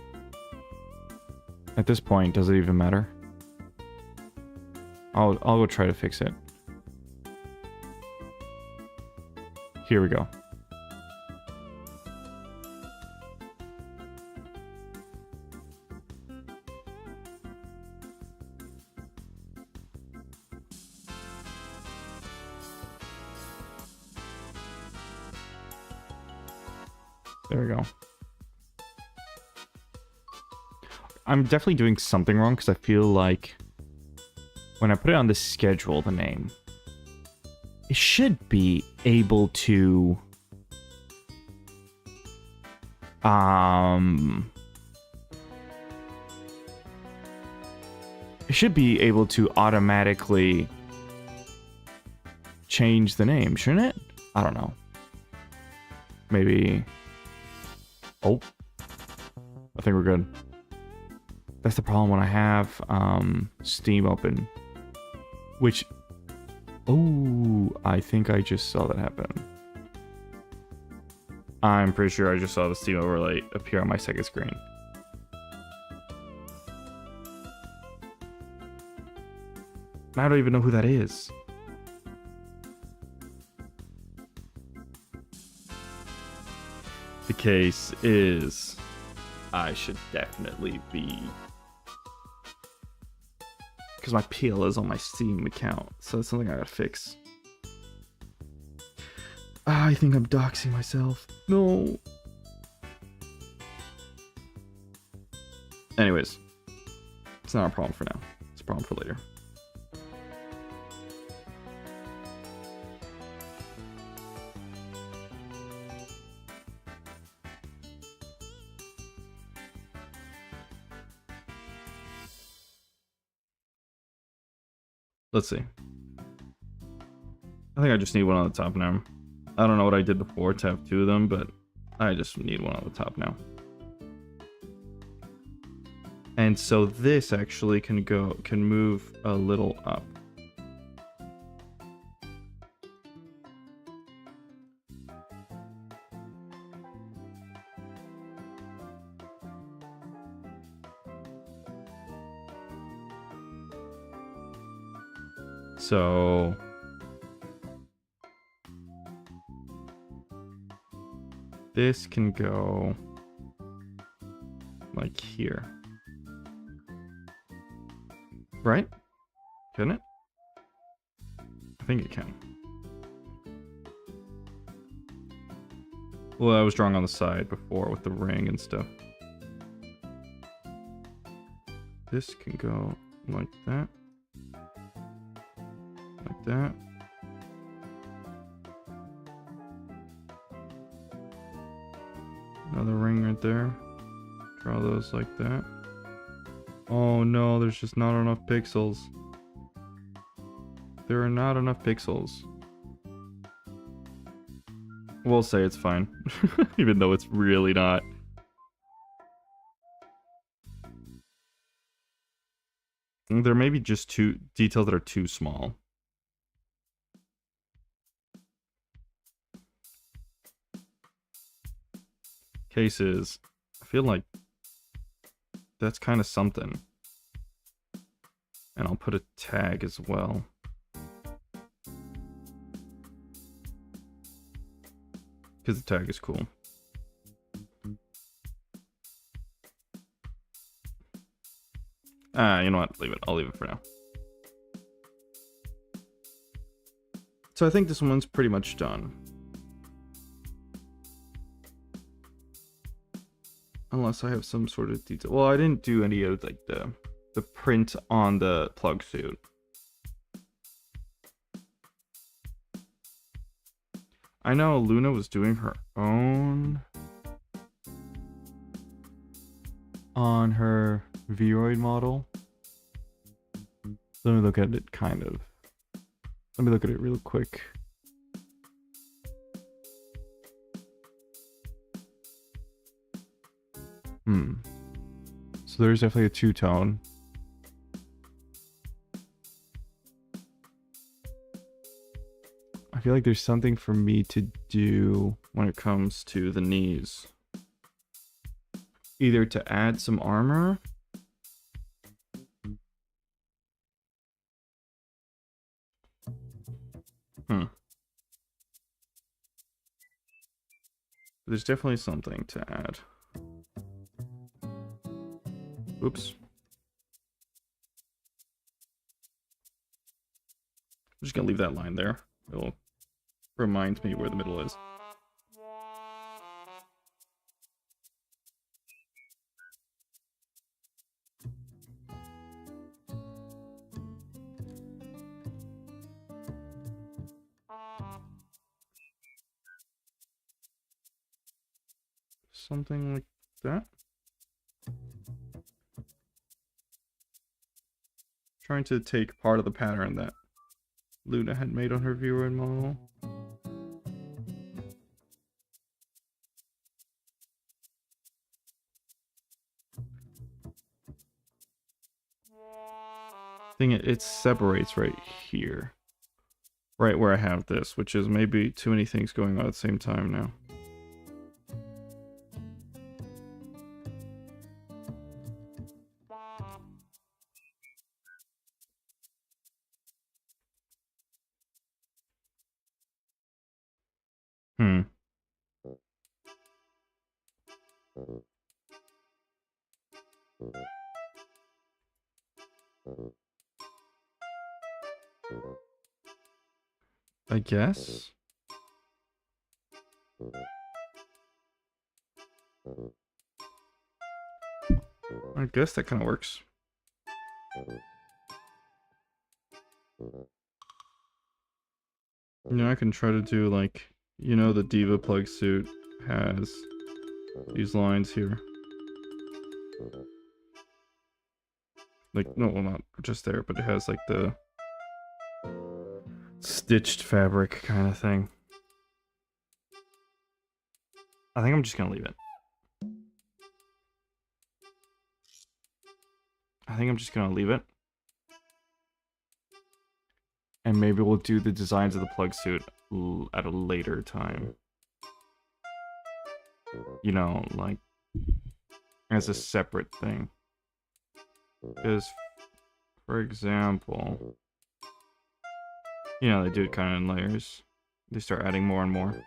At this point, does it even matter? I'll go try to fix it. Here we go. There we go. I'm definitely doing something wrong because I feel like when I put it on the schedule, the name, it should be able to it should be able to automatically change the name, shouldn't it? I don't know. Maybe. Oh, I think we're good. That's the problem when I have Steam open. Which, oh, I think I just saw that happen. I'm pretty sure I just saw the Steam overlay appear on my second screen. I don't even know who that is. The case is, I should definitely be, because my PL is on my Steam account, so that's something I gotta fix. I think I'm doxing myself. No. Anyways, it's not a problem for now. It's a problem for later. Let's see. I think I just need one on the top now. I don't know what I did before to have 2 of them, but I just need one on the top now. And so this actually can move a little up. So this can go like here. Right? Can it? I think it can. Well, I was drawing on the side before with the ring and stuff. This can go like that. Like that. Another ring right there. Draw those like that. Oh no, there's just not enough pixels. There are not enough pixels. We'll say it's fine. Even though it's really not. There may be just 2 details that are too small. Cases, I feel like that's kind of something. And I'll put a tag as well. Because the tag is cool. You know what? Leave it. I'll leave it for now. So I think this one's pretty much done. Unless I have some sort of detail. Well, I didn't do any of like the print on the plug suit. I know Luna was doing her own on her Vroid model. Let me look at it kind of. Let me look at it real quick. So there's definitely a 2-tone. I feel like there's something for me to do when it comes to the knees. Either to add some armor. There's definitely something to add. Oops. I'm just gonna leave that line there. It'll remind me where the middle is. Something like that. Trying to take part of the pattern that Luna had made on her viewer model. Thing it separates right here. Right where I have this, which is maybe too many things going on at the same time now. I guess. I guess that kind of works. You know, I can try to do like, you know, the Diva plug suit has these lines here. Like, no, well, not just there, but it has like the stitched fabric kind of thing. I think I'm just gonna leave it. I think I'm just gonna leave it. And maybe we'll do the designs of the plug suit at a later time. You know, like, as a separate thing. Because, for example, you know, they do it kind of in layers. They start adding more and more.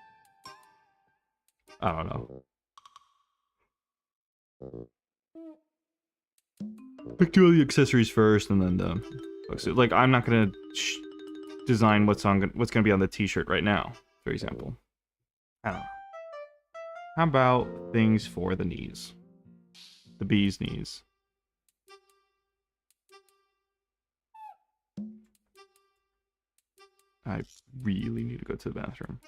I don't know. Like, do all the accessories first, and then the plug suit. Like, I'm not gonna design what's gonna be on the t-shirt right now, for example. I don't know. How about things for the knees? The bee's knees. I really need to go to the bathroom.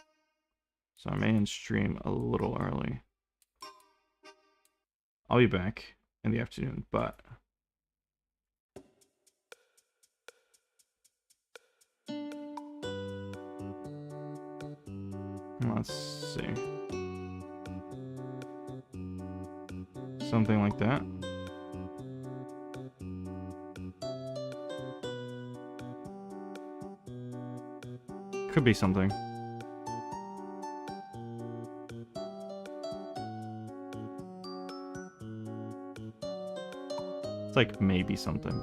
So I may end stream a little early. I'll be back in the afternoon, but... let's see. Something like that. Could be something. It's like maybe something.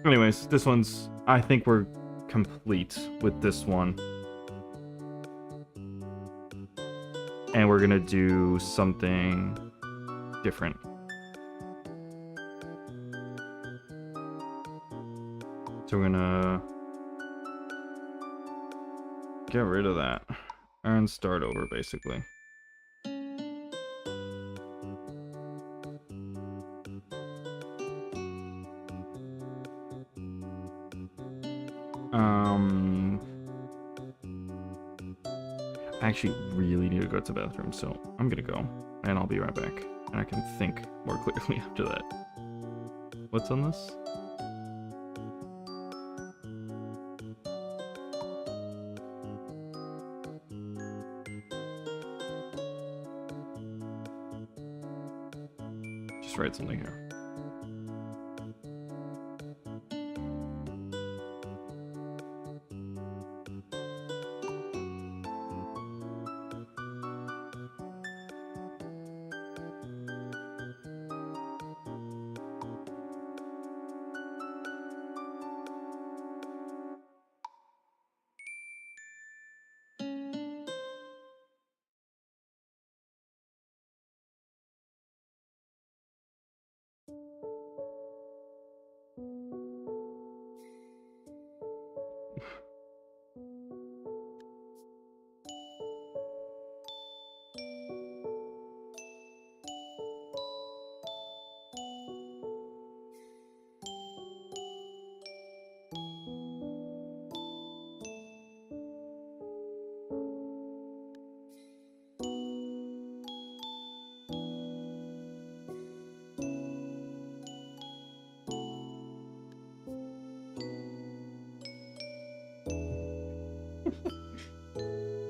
Anyways, this one's... I think we're complete with this one. And we're gonna do something different. So we're gonna get rid of that and start over, basically. I actually really need to go to the bathroom, so I'm gonna go, and I'll be right back. And I can think more clearly after that. What's on this? Just write something here.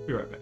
Be right back.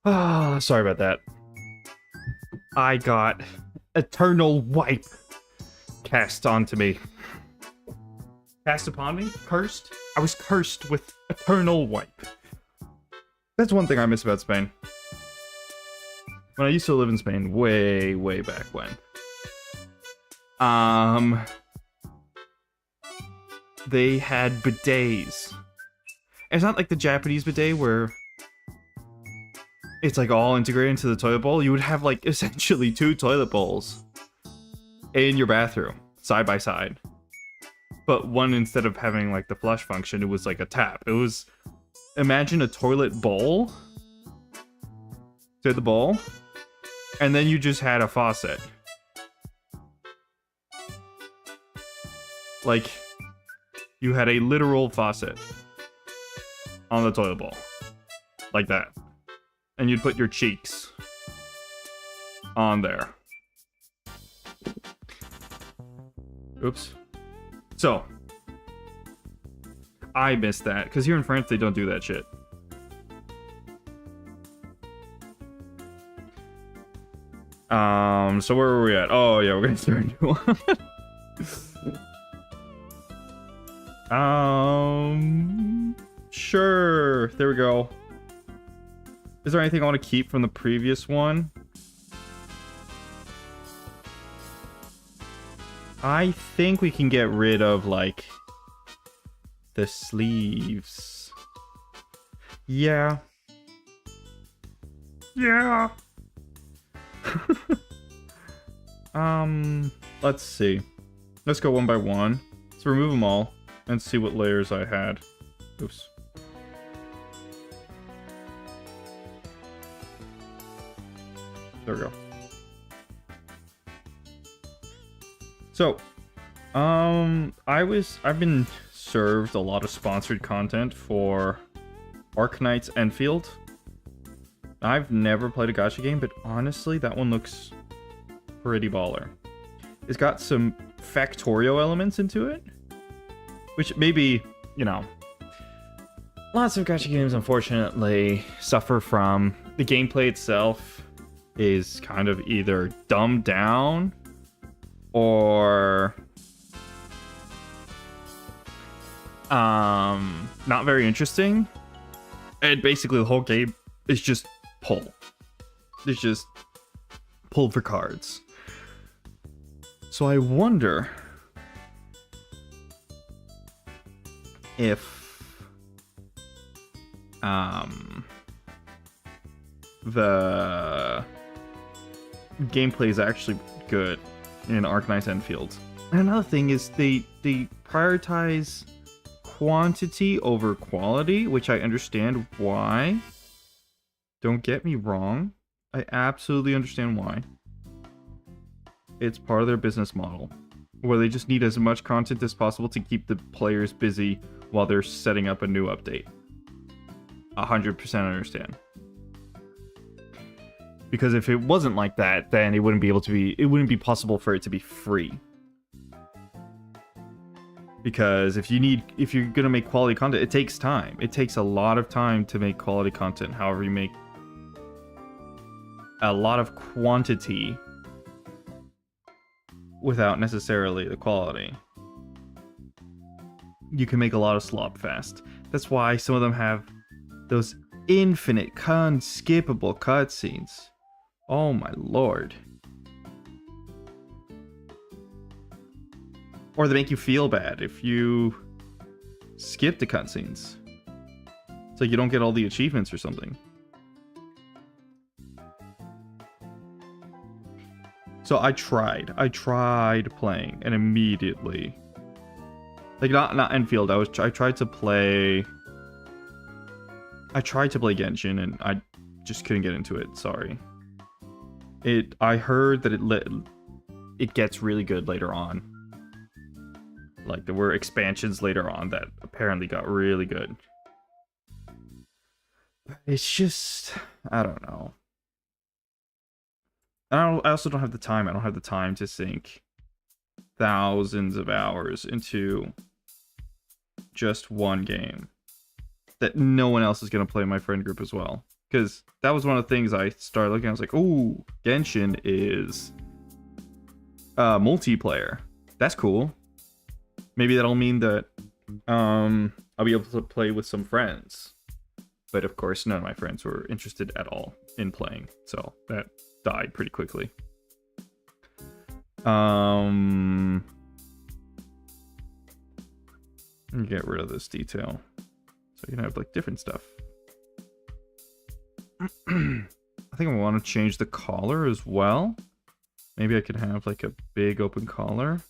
Ah, sorry about that. I got eternal wipe cast onto me. Cast upon me? Cursed? I was cursed with eternal wipe. That's one thing I miss about Spain. When I used to live in Spain, way, way back when. They had bidets. It's not like the Japanese bidet where it's like all integrated into the toilet bowl. You would have like essentially 2 toilet bowls in your bathroom, side by side. But one, instead of having like the flush function, it was like a tap. It was, imagine a toilet bowl to the bowl, and then you just had a faucet. Like, you had a literal faucet on the toilet bowl. Like that. And you'd put your cheeks on there. Oops. So, I missed that, because here in France they don't do that shit. So where were we at? Oh yeah, we're gonna start a new one. Sure. There we go. Is there anything I want to keep from the previous one? I think we can get rid of, like, the sleeves. Yeah. Yeah. Let's see. Let's go one by one. Let's remove them all and see what layers I had. Oops. There we go. So, I've been served a lot of sponsored content for Arknight's Enfield. I've never played a gacha game, but honestly, that one looks pretty baller. It's got some Factorio elements into it, which maybe, you know, lots of gacha games unfortunately suffer from. The gameplay itself is kind of either dumbed down or not very interesting. And basically the whole game is just pull. It's just pull for cards. So I wonder if the gameplay is actually good in Arknight's Enfield. And another thing is they prioritize quantity over quality, which I understand why. Don't get me wrong. I absolutely understand why. It's part of their business model, where they just need as much content as possible to keep the players busy while they're setting up a new update. 100% understand. Because if it wasn't like that, then it wouldn't be possible for it to be free. Because if you're gonna make quality content, it takes time. It takes a lot of time to make quality content. However, you make a lot of quantity without necessarily the quality. You can make a lot of slop fast. That's why some of them have those infinite, unskippable cutscenes. Oh my lord. Or they make you feel bad if you skip the cutscenes. So you don't get all the achievements or something. So I tried playing, and immediately, like not Enfield. I tried to play Genshin, and I just couldn't get into it. Sorry. I heard that it gets really good later on. Like there were expansions later on that apparently got really good. It's just, I don't know. I also don't have the time. I don't have the time to sink thousands of hours into just one game that no one else is going to play in my friend group as well. because that was one of the things I started looking at. I was like, ooh, Genshin is multiplayer. That's cool. Maybe that'll mean that I'll be able to play with some friends. But of course, none of my friends were interested at all in playing, so that died pretty quickly. Get rid of this detail, so you can have like different stuff. I think I want to change the collar as well. Maybe I could have like a big open collar.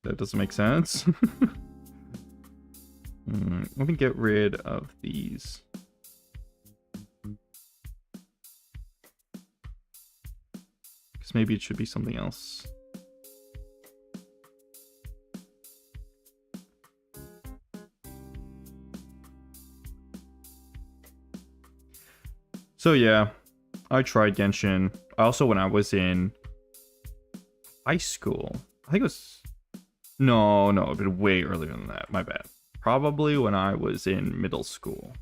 That doesn't make sense. Let me get rid of these. Because maybe it should be something else. So yeah, I tried Genshin. Also, when I was in high school, I think it was... No, it'd been way earlier than that. My bad. Probably when I was in middle school.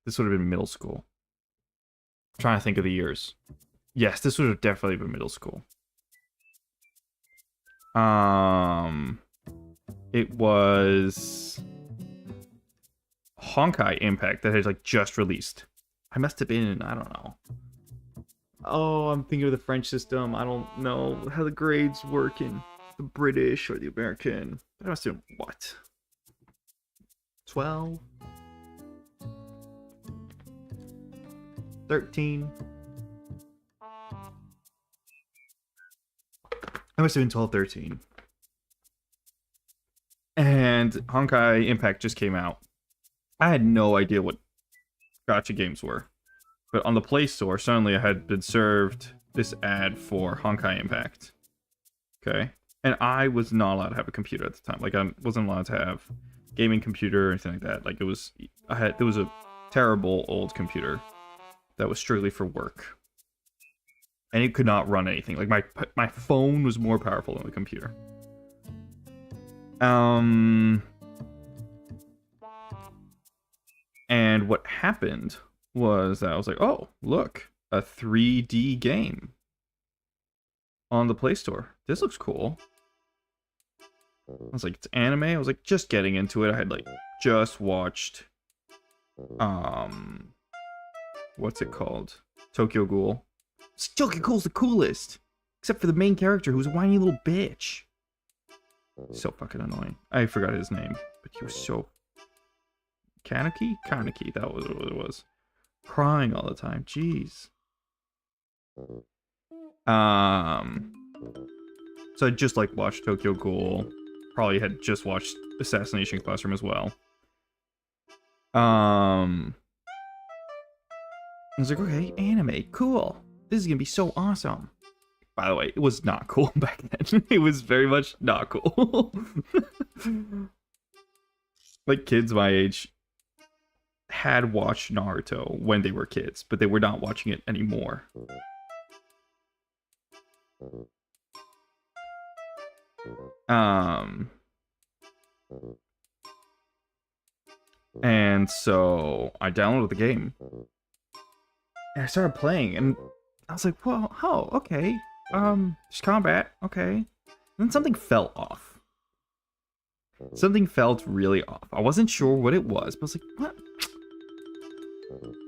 This would have been middle school. I'm trying to think of the years. Yes, this would have definitely been middle school. It was Honkai Impact that had like just released. I must have been, I don't know. Oh, I'm thinking of the French system. I don't know how the grades work in the British or the American. I must have been, what? 12? 13? I must have been 12, 13. And Honkai Impact just came out. I had no idea what gacha games were. But on the Play Store, suddenly I had been served this ad for Honkai Impact. Okay? And I was not allowed to have a computer at the time. Like, I wasn't allowed to have gaming computer or anything like that. Like, there was a terrible old computer that was strictly for work. And it could not run anything. Like, my phone was more powerful than the computer. And what happened was that I was like, oh, look, a 3D game on the Play Store. This looks cool. I was like, it's anime. I was like, just getting into it. I had like just watched what's it called? Tokyo Ghoul. Tokyo Ghoul's the coolest. Except for the main character who's a whiny little bitch. So fucking annoying. I forgot his name, but he was so Kaneki? Kaneki, that was what it was. Crying all the time. Jeez. So I just like watched Tokyo Ghoul. Probably had just watched Assassination Classroom as well. I was like, okay, anime, cool. This is gonna be so awesome. By the way, it was not cool back then. It was very much not cool. Like, kids my age had watched Naruto when they were kids, but they were not watching it anymore. And so I downloaded the game. And I started playing, and I was like, well, oh, okay. There's combat, okay. And then something fell off. Something felt really off. I wasn't sure what it was, but I was like, what?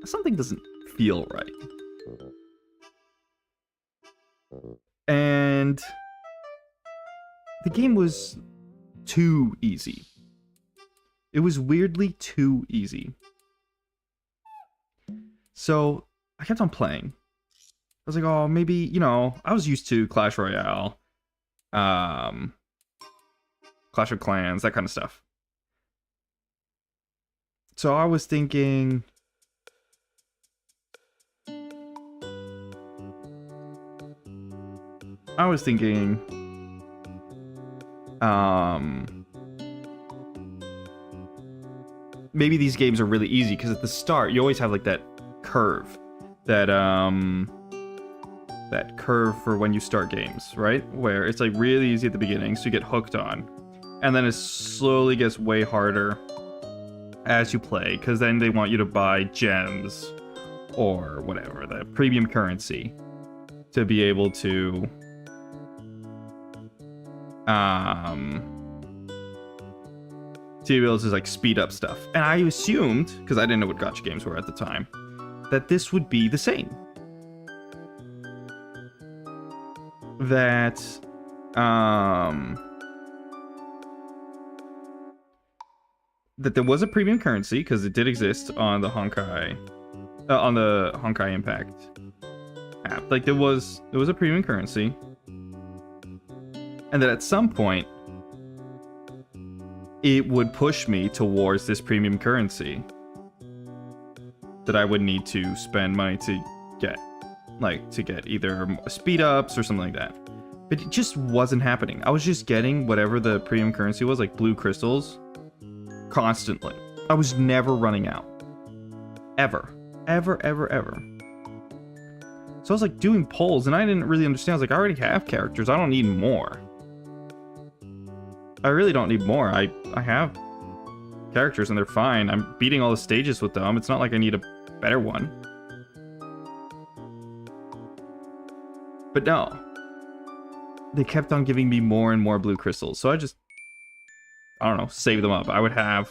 Something doesn't feel right. And the game was too easy. It was weirdly too easy. So I kept on playing. I was like, oh, maybe, you know, I was used to Clash Royale, Clash of Clans, that kind of stuff. So I was thinking, maybe these games are really easy, because at the start, you always have, like, that curve. That curve for when you start games, right? Where it's, like, really easy at the beginning, so you get hooked on. And then it slowly gets way harder as you play, because then they want you to buy gems or whatever, the premium currency, to be able to like speed up stuff. And I assumed, because I didn't know what gacha games were at the time, that this would be the same. That that there was a premium currency, because it did exist on the Honkai Impact app. Like there was a premium currency, and that at some point it would push me towards this premium currency that I would need to spend money to get, like to get either speed ups or something like that. But it just wasn't happening. I was just getting whatever the premium currency was, like blue crystals, constantly. I was never running out. Ever. Ever, ever, ever. So I was like doing polls, and I didn't really understand. I was like, I already have characters. I don't need more. I really don't need more. I have characters, and they're fine. I'm beating all the stages with them. It's not like I need a better one. But no. They kept on giving me more and more blue crystals. So I just, I don't know, save them up. I would have,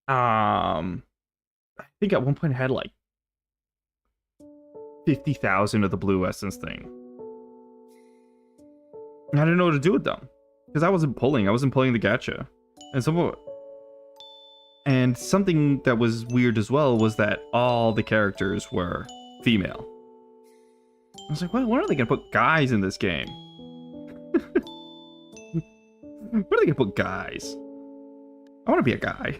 I think at one point I had like 50,000 of the blue essence thing. And I didn't know what to do with them, because I wasn't pulling the gacha. And something that was weird as well was that all the characters were female. I was like, when are they gonna put guys in this game? When are they gonna put guys? I want to be a guy.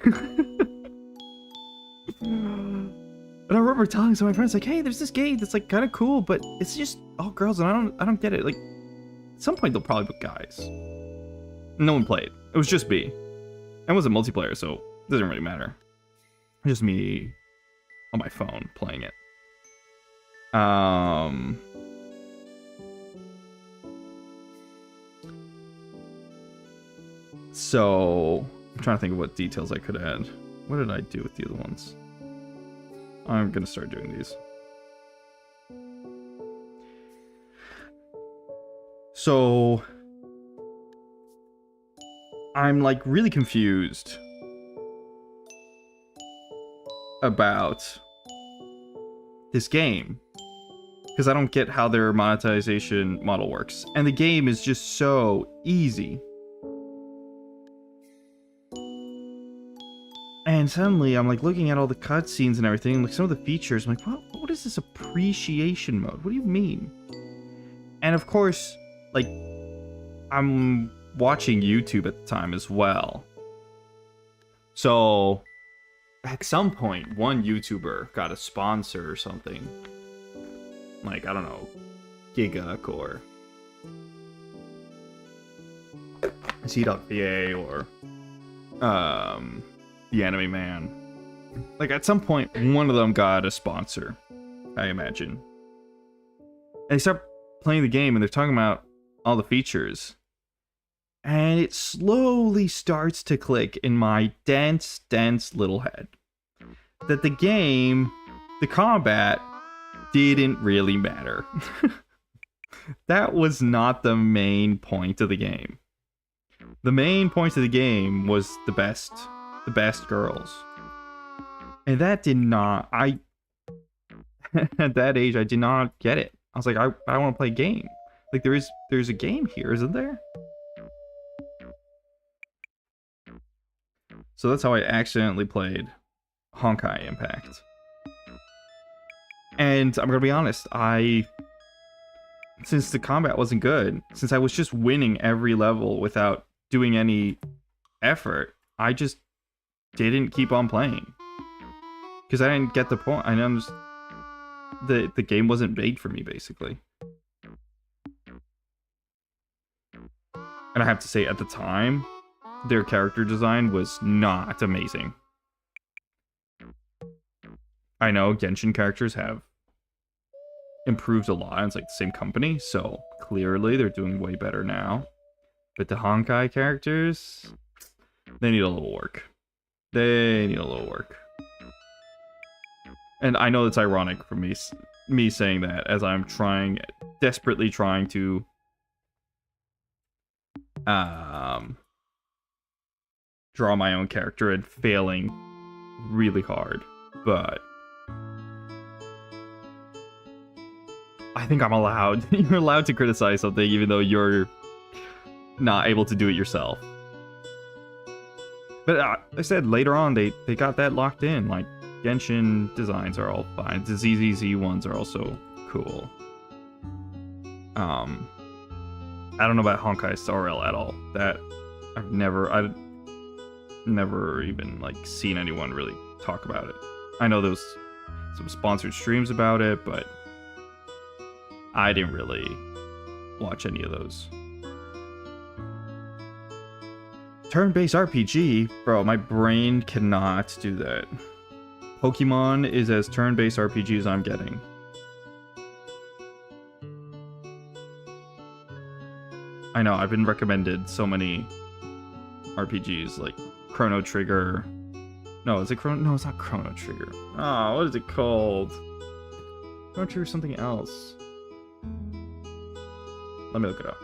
And I remember telling some of my friends, like, hey, there's this game that's like kind of cool, but it's just all girls, and I don't get it. Like, at some point they'll probably put guys. No one played. It was just me. And it wasn't multiplayer, so it doesn't really matter. Just me on my phone playing it. So I'm trying to think of what details I could add. What did I do with the other ones? I'm gonna start doing these. So I'm like really confused about this game, because I don't get how their monetization model works. And the game is just so easy. And suddenly I'm like looking at all the cutscenes and everything, like some of the features, I'm like, what is this appreciation mode? What do you mean? And of course, like, I'm watching YouTube at the time as well. So at some point, one YouTuber got a sponsor or something. Like, I don't know, Giguk or C.PA or The Anime Man. Like, at some point, one of them got a sponsor, I imagine. And they start playing the game, and they're talking about all the features. And it slowly starts to click in my dense little head that the game, the combat, didn't really matter. That was not the main point of the game. The main point of the game was the best girls. And that did not, at that age, I did not get it. I was like, I want to play a game. Like, there's a game here, isn't there? So that's how I accidentally played Honkai Impact. And I'm gonna be honest, since the combat wasn't good, since I was just winning every level without doing any effort, I just didn't keep on playing. Because I didn't get the point. I know the game wasn't made for me, basically. And I have to say, at the time, their character design was not amazing. I know Genshin characters have improved a lot. It's like the same company, so clearly they're doing way better now. But the Honkai characters, they need a little work. They need a little work. And I know it's ironic for me saying that as I'm desperately trying to draw my own character and failing really hard. But I think I'm allowed. You're allowed to criticize something even though you're not able to do it yourself. But I said later on they got that locked in. Like, Genshin designs are all fine. The ZZZ ones are also cool. I don't know about Honkai Star Rail at all. That I've never even like seen anyone really talk about it. I know there's some sponsored streams about it, but I didn't really watch any of those. Turn-based RPG? Bro, my brain cannot do that. Pokemon is as turn-based RPG as I'm getting. I know, I've been recommended so many RPGs, like Chrono Trigger. No, is it Chrono? No, it's not Chrono Trigger. Oh, what is it called? Chrono Trigger something else. Let me look it up.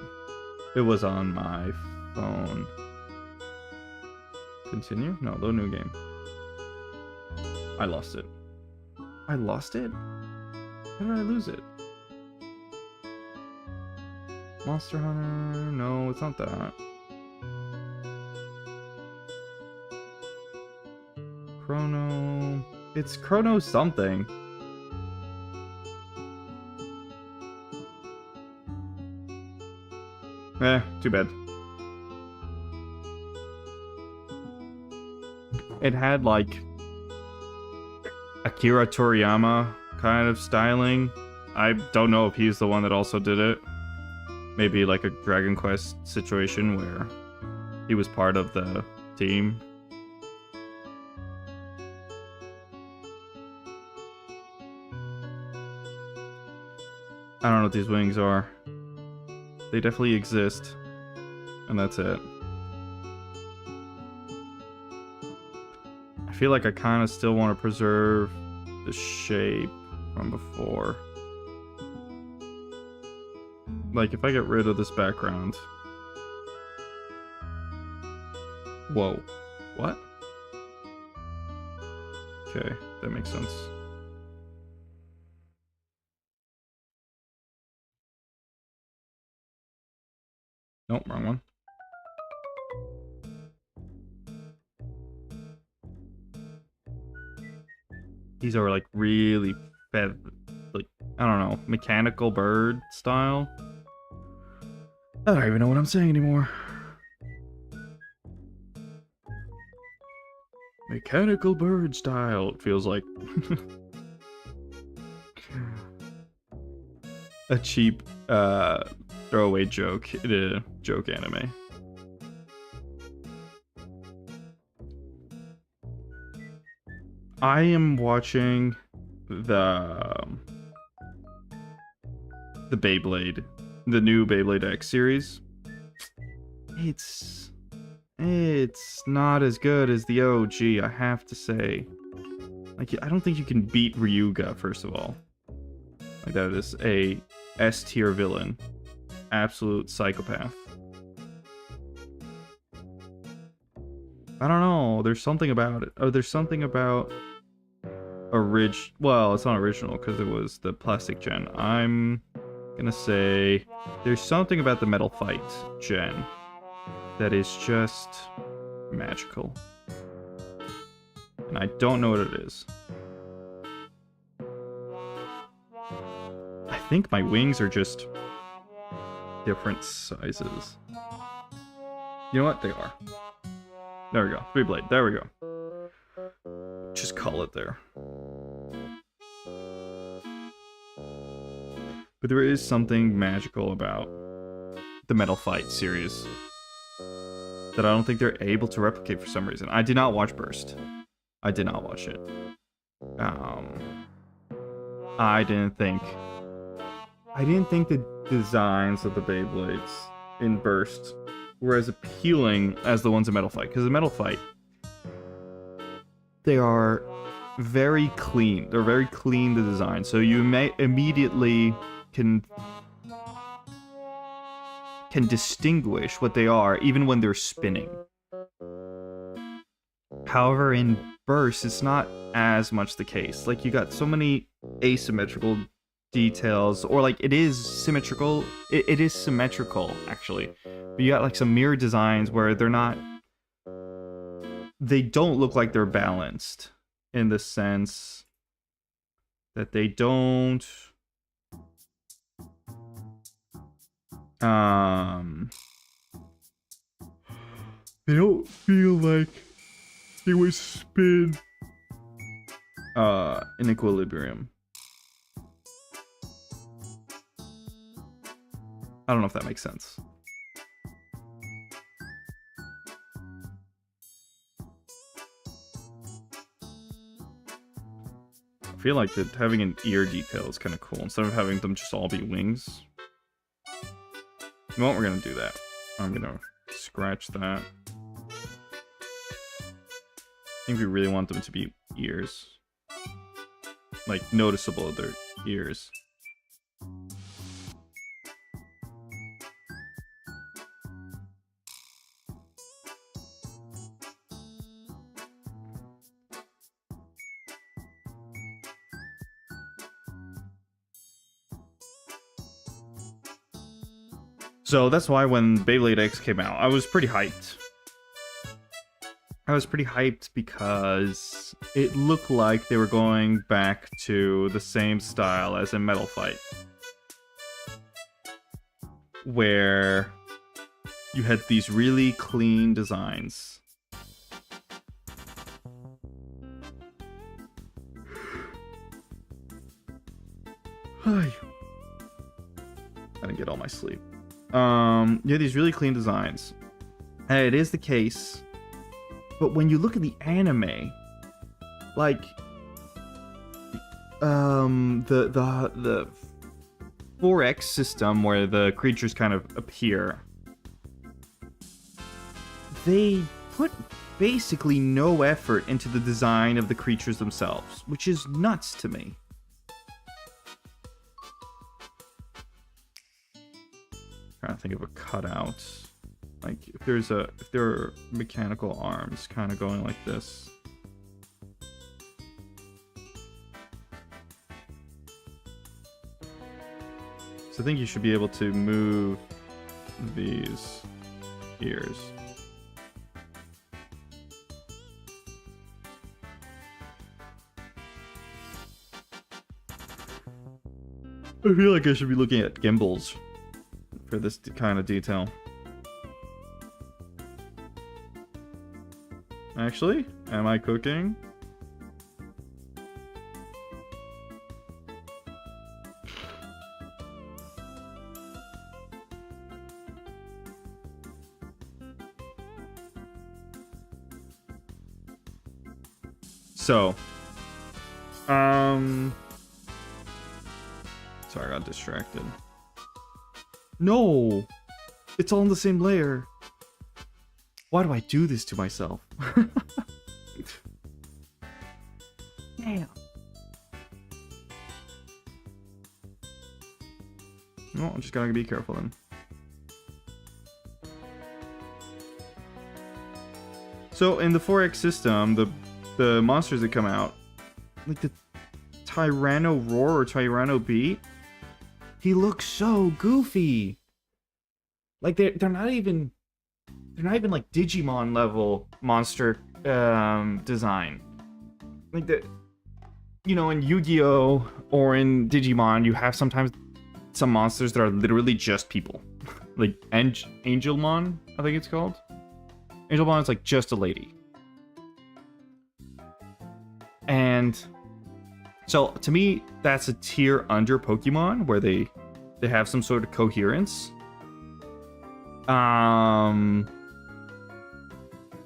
It was on my phone. Continue? No, load new game. I lost it. I lost it? How did I lose it? Monster Hunter? No, it's not that. Chrono... It's Chrono something. Too bad. It had, like, Akira Toriyama kind of styling. I don't know if he's the one that also did it. Maybe like a Dragon Quest situation where he was part of the team. I don't know what these wings are. They definitely exist. And that's it. I feel like I kind of still want to preserve the shape from before. Like, if I get rid of this background... Whoa. What? Okay, that makes sense. Nope, wrong one. These are like really like, I don't know, mechanical bird style. I don't even know what I'm saying anymore. Mechanical bird style, it feels like. A cheap throwaway joke in a joke anime. I am watching the Beyblade, the new Beyblade X series. It's not as good as the OG, I have to say. Like, I don't think you can beat Ryuga, first of all. Like, that is a S-tier villain. Absolute psychopath. I don't know, there's something about it. Oh, there's something about... Well, it's not original, because it was the plastic gen. I'm gonna say... There's something about the Metal Fight gen that is just magical. And I don't know what it is. I think my wings are just different sizes. You know what? They are. There we go. Three-blade. There we go. Just call it there. But there is something magical about the Metal Fight series that I don't think they're able to replicate for some reason. I did not watch Burst. I did not watch it. I didn't think the designs of the Beyblades in Burst were as appealing as the ones in Metal Fight. Because in Metal Fight, they are very clean. They're very clean, the design. So you may immediately can distinguish what they are even when they're spinning. However, in bursts, it's not as much the case. Like, you got so many asymmetrical details, or like it is symmetrical. It is symmetrical, actually. But you got like some mirror designs where they're not. They don't look like they're balanced in the sense that they don't. They don't feel like they would spin in equilibrium. I don't know if that makes sense. I feel like that having an ear detail is kind of cool instead of having them just all be wings. You know what? We're gonna do that. I'm gonna scratch that. I think we really want them to be ears. Like, noticeable of their ears. So that's why when Beyblade X came out, I was pretty hyped. I was pretty hyped because it looked like they were going back to the same style as in Metal Fight, where you had these really clean designs. I didn't get all my sleep. Yeah, these really clean designs. And it is the case. But when you look at the anime, like the 4X system where the creatures kind of appear, they put basically no effort into the design of the creatures themselves, which is nuts to me. Trying to think of a cutout. Like, if there are mechanical arms kind of going like this. So I think you should be able to move these ears. I feel like I should be looking at gimbals for this kind of detail. Actually, am I cooking? So, sorry, I got distracted. No! It's all in the same layer. Why do I do this to myself? Damn. No, I'm just gotta be careful then. So in the 4X system, the monsters that come out, like the Tyranno Roar or Tyranno Beat, he looks so goofy. Like they're not even like Digimon level monster design. Like the, you know, in Yu-Gi-Oh or in Digimon, you have sometimes some monsters that are literally just people. Like Angelmon, I think it's called. Angelmon is like just a lady. And so to me, that's a tier under Pokemon where they have some sort of coherence.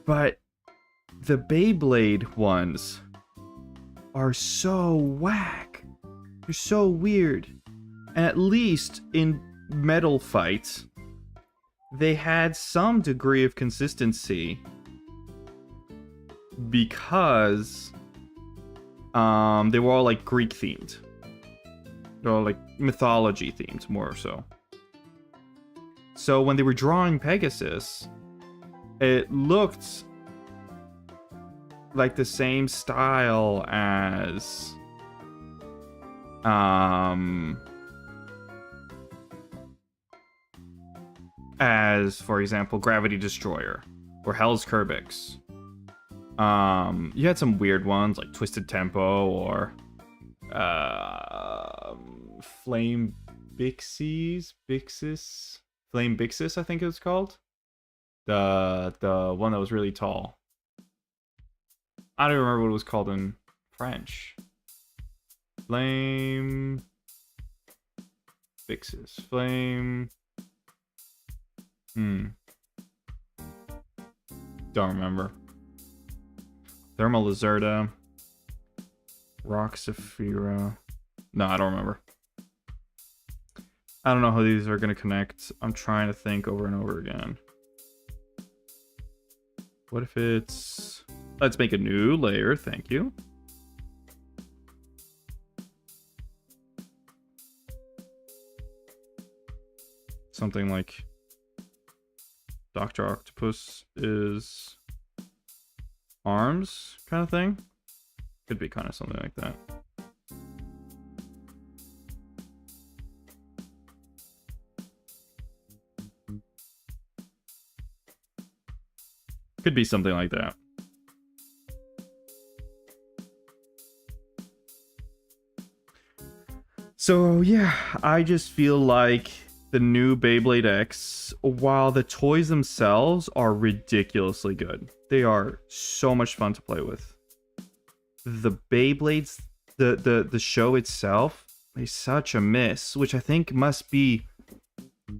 But the Beyblade ones are so whack. They're so weird. And at least in Metal Fight, they had some degree of consistency because they were all like Greek themed. They're all like mythology themed, more so. So when they were drawing Pegasus, it looked like the same style as, for example, Gravity Destroyer or Hell's Curbix. You had some weird ones like Twisted Tempo or Flame Bixis, Flame Bixis, I think it was called. The one that was really tall. I don't remember what it was called in French. Flame Bixis. Flame. Don't remember. Thermal Lizarda. Rock Saphira. No, I don't remember. I don't know how these are going to connect. I'm trying to think over and over again. What if it's... Let's make a new layer, thank you. Something like Dr. Octopus is arms kind of thing. Could be kind of something like that. Could be something like that. So yeah, I just feel like the new Beyblade X, while the toys themselves are ridiculously good, they are so much fun to play with. The Beyblades, the show itself is such a miss, which I think must be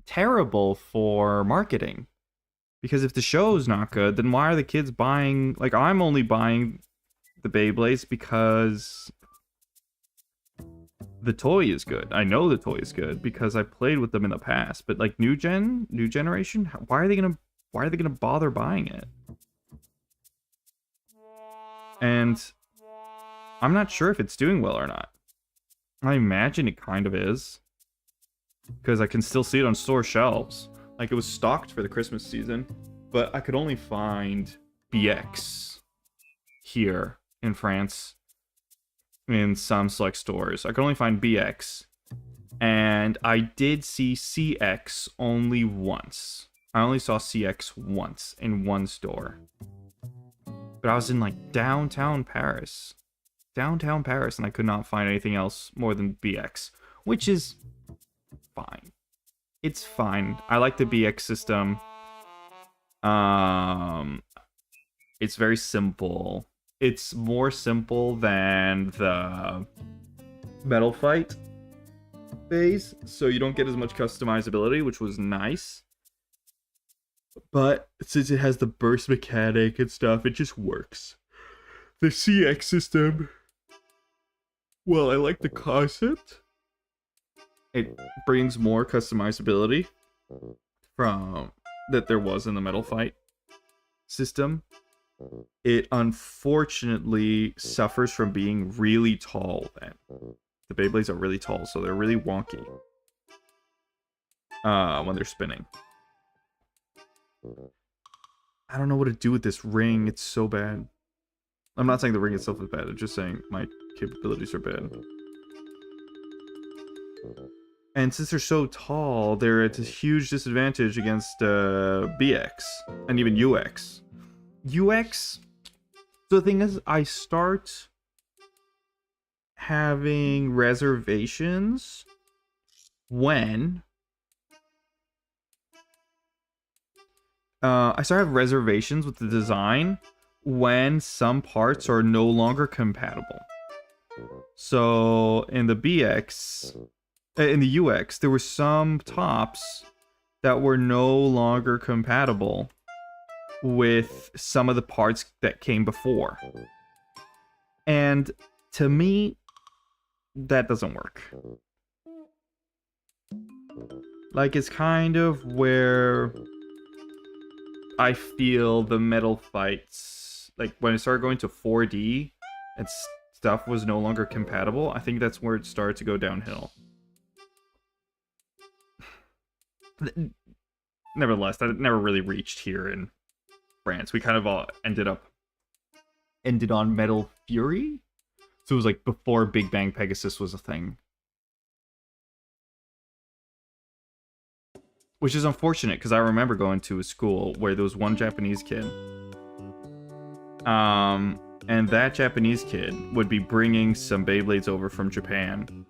terrible for marketing. Because if the show's not good, then why are the kids buying... Like, I'm only buying the Beyblades because the toy is good. I know the toy is good because I played with them in the past. But like new generation, why are they gonna bother buying it? And I'm not sure if it's doing well or not. I imagine it kind of is, because I can still see it on store shelves. Like, it was stocked for the Christmas season, but I could only find BX here in France in some select stores. I could only find BX, and I did see CX only once. I only saw CX once in one store. But I was in, like, downtown Paris, and I could not find anything else more than BX, which is fine. It's fine. I like the BX system. It's very simple. It's more simple than the Metal Fight phase, so you don't get as much customizability, which was nice. But since it has the burst mechanic and stuff, it just works. The CX system, well, I like the concept. It brings more customizability from that there was in the Metal Fight system. It unfortunately suffers from being really tall. Then the Beyblades are really tall, so they're really wonky when they're spinning. I don't know what to do with this ring. It's so bad. I'm not saying the ring itself is bad. I'm just saying my capabilities are bad. And since they're so tall, they're at a huge disadvantage against BX and even UX. UX, so the thing is, I start having reservations when I start having reservations with the design when some parts are no longer compatible. So in the BX, in the UX, there were some tops that were no longer compatible with some of the parts that came before. And to me, that doesn't work. Like, it's kind of where I feel the Metal Fights like when it started going to 4D and stuff was no longer compatible, I think that's where it started to go downhill. Nevertheless, that never really reached here in France. We kind of all ended on Metal Fury, so it was like before Big Bang Pegasus was a thing, which is unfortunate because I remember going to a school where there was one Japanese kid, and that Japanese kid would be bringing some Beyblades over from Japan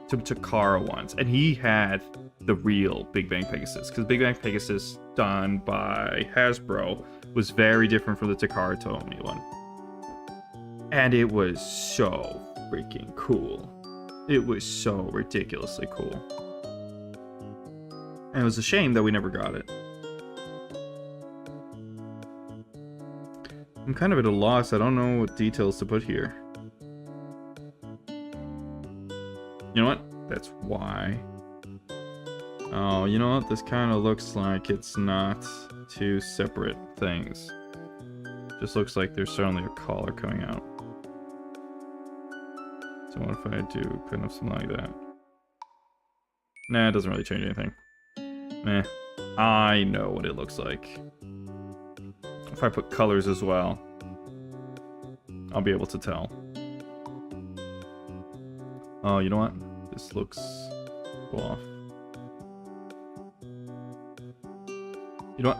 to Takara once, and he had the real Big Bang Pegasus, because Big Bang Pegasus, done by Hasbro, was very different from the Takara Tomy one. And it was so freaking cool. It was so ridiculously cool. And it was a shame that we never got it. I'm kind of at a loss. I don't know what details to put here. You know what? That's why. Oh, you know what? This kind of looks like it's not two separate things. Just looks like there's certainly a collar coming out. So what if I do kind of something like that? Nah, it doesn't really change anything. Meh. I know what it looks like. If I put colors as well, I'll be able to tell. Oh, you know what? This looks off. You know what?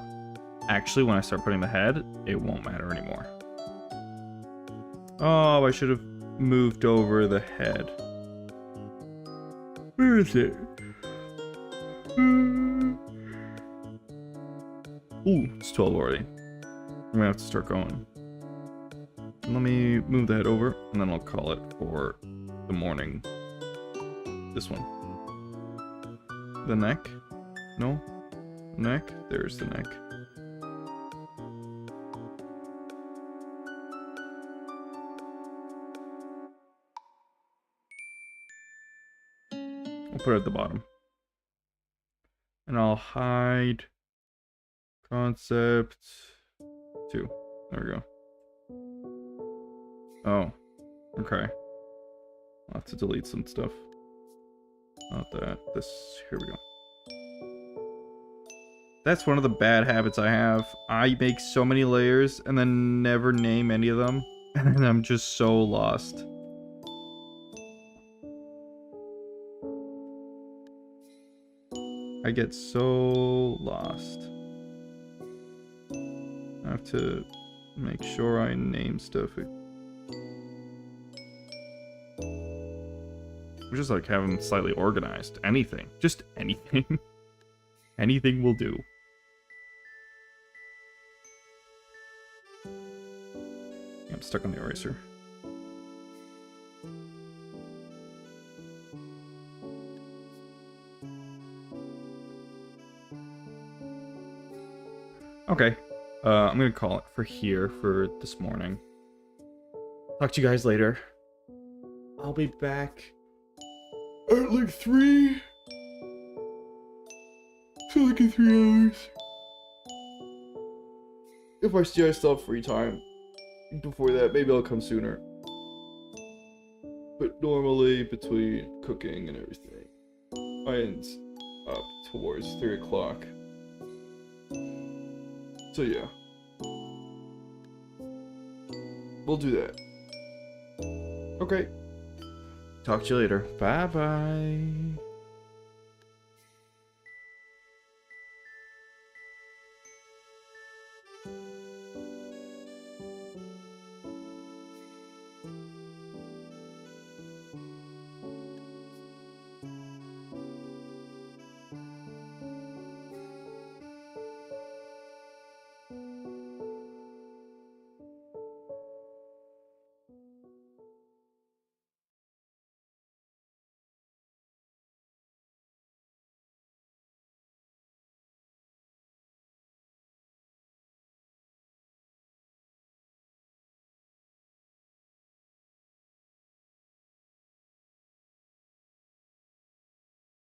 Actually, when I start putting the head, it won't matter anymore. Oh, I should have moved over the head. Where is it? Ooh, it's 12 already. I'm gonna have to start going. Let me move the head over, and then I'll call it for the morning. This one. The neck? No? Neck? There's the neck. I'll put it at the bottom. And I'll hide concept 2. There we go. Oh, okay. I'll have to delete some stuff. Not that. This. Here we go. That's one of the bad habits I have. I make so many layers and then never name any of them. And then I'm just so lost. I get so lost. I have to make sure I name stuff. We just like have them slightly organized. Anything. Just anything. Anything will do. I'm stuck on the eraser. Okay. I'm gonna call it for here for this morning. Talk to you guys later. I'll be back at like 3. So like in 3 hours. If I still have free time. Before that, maybe I'll come sooner. But normally, between cooking and everything, I end up towards 3 o'clock. So yeah. We'll do that. Okay. Talk to you later. Bye-bye.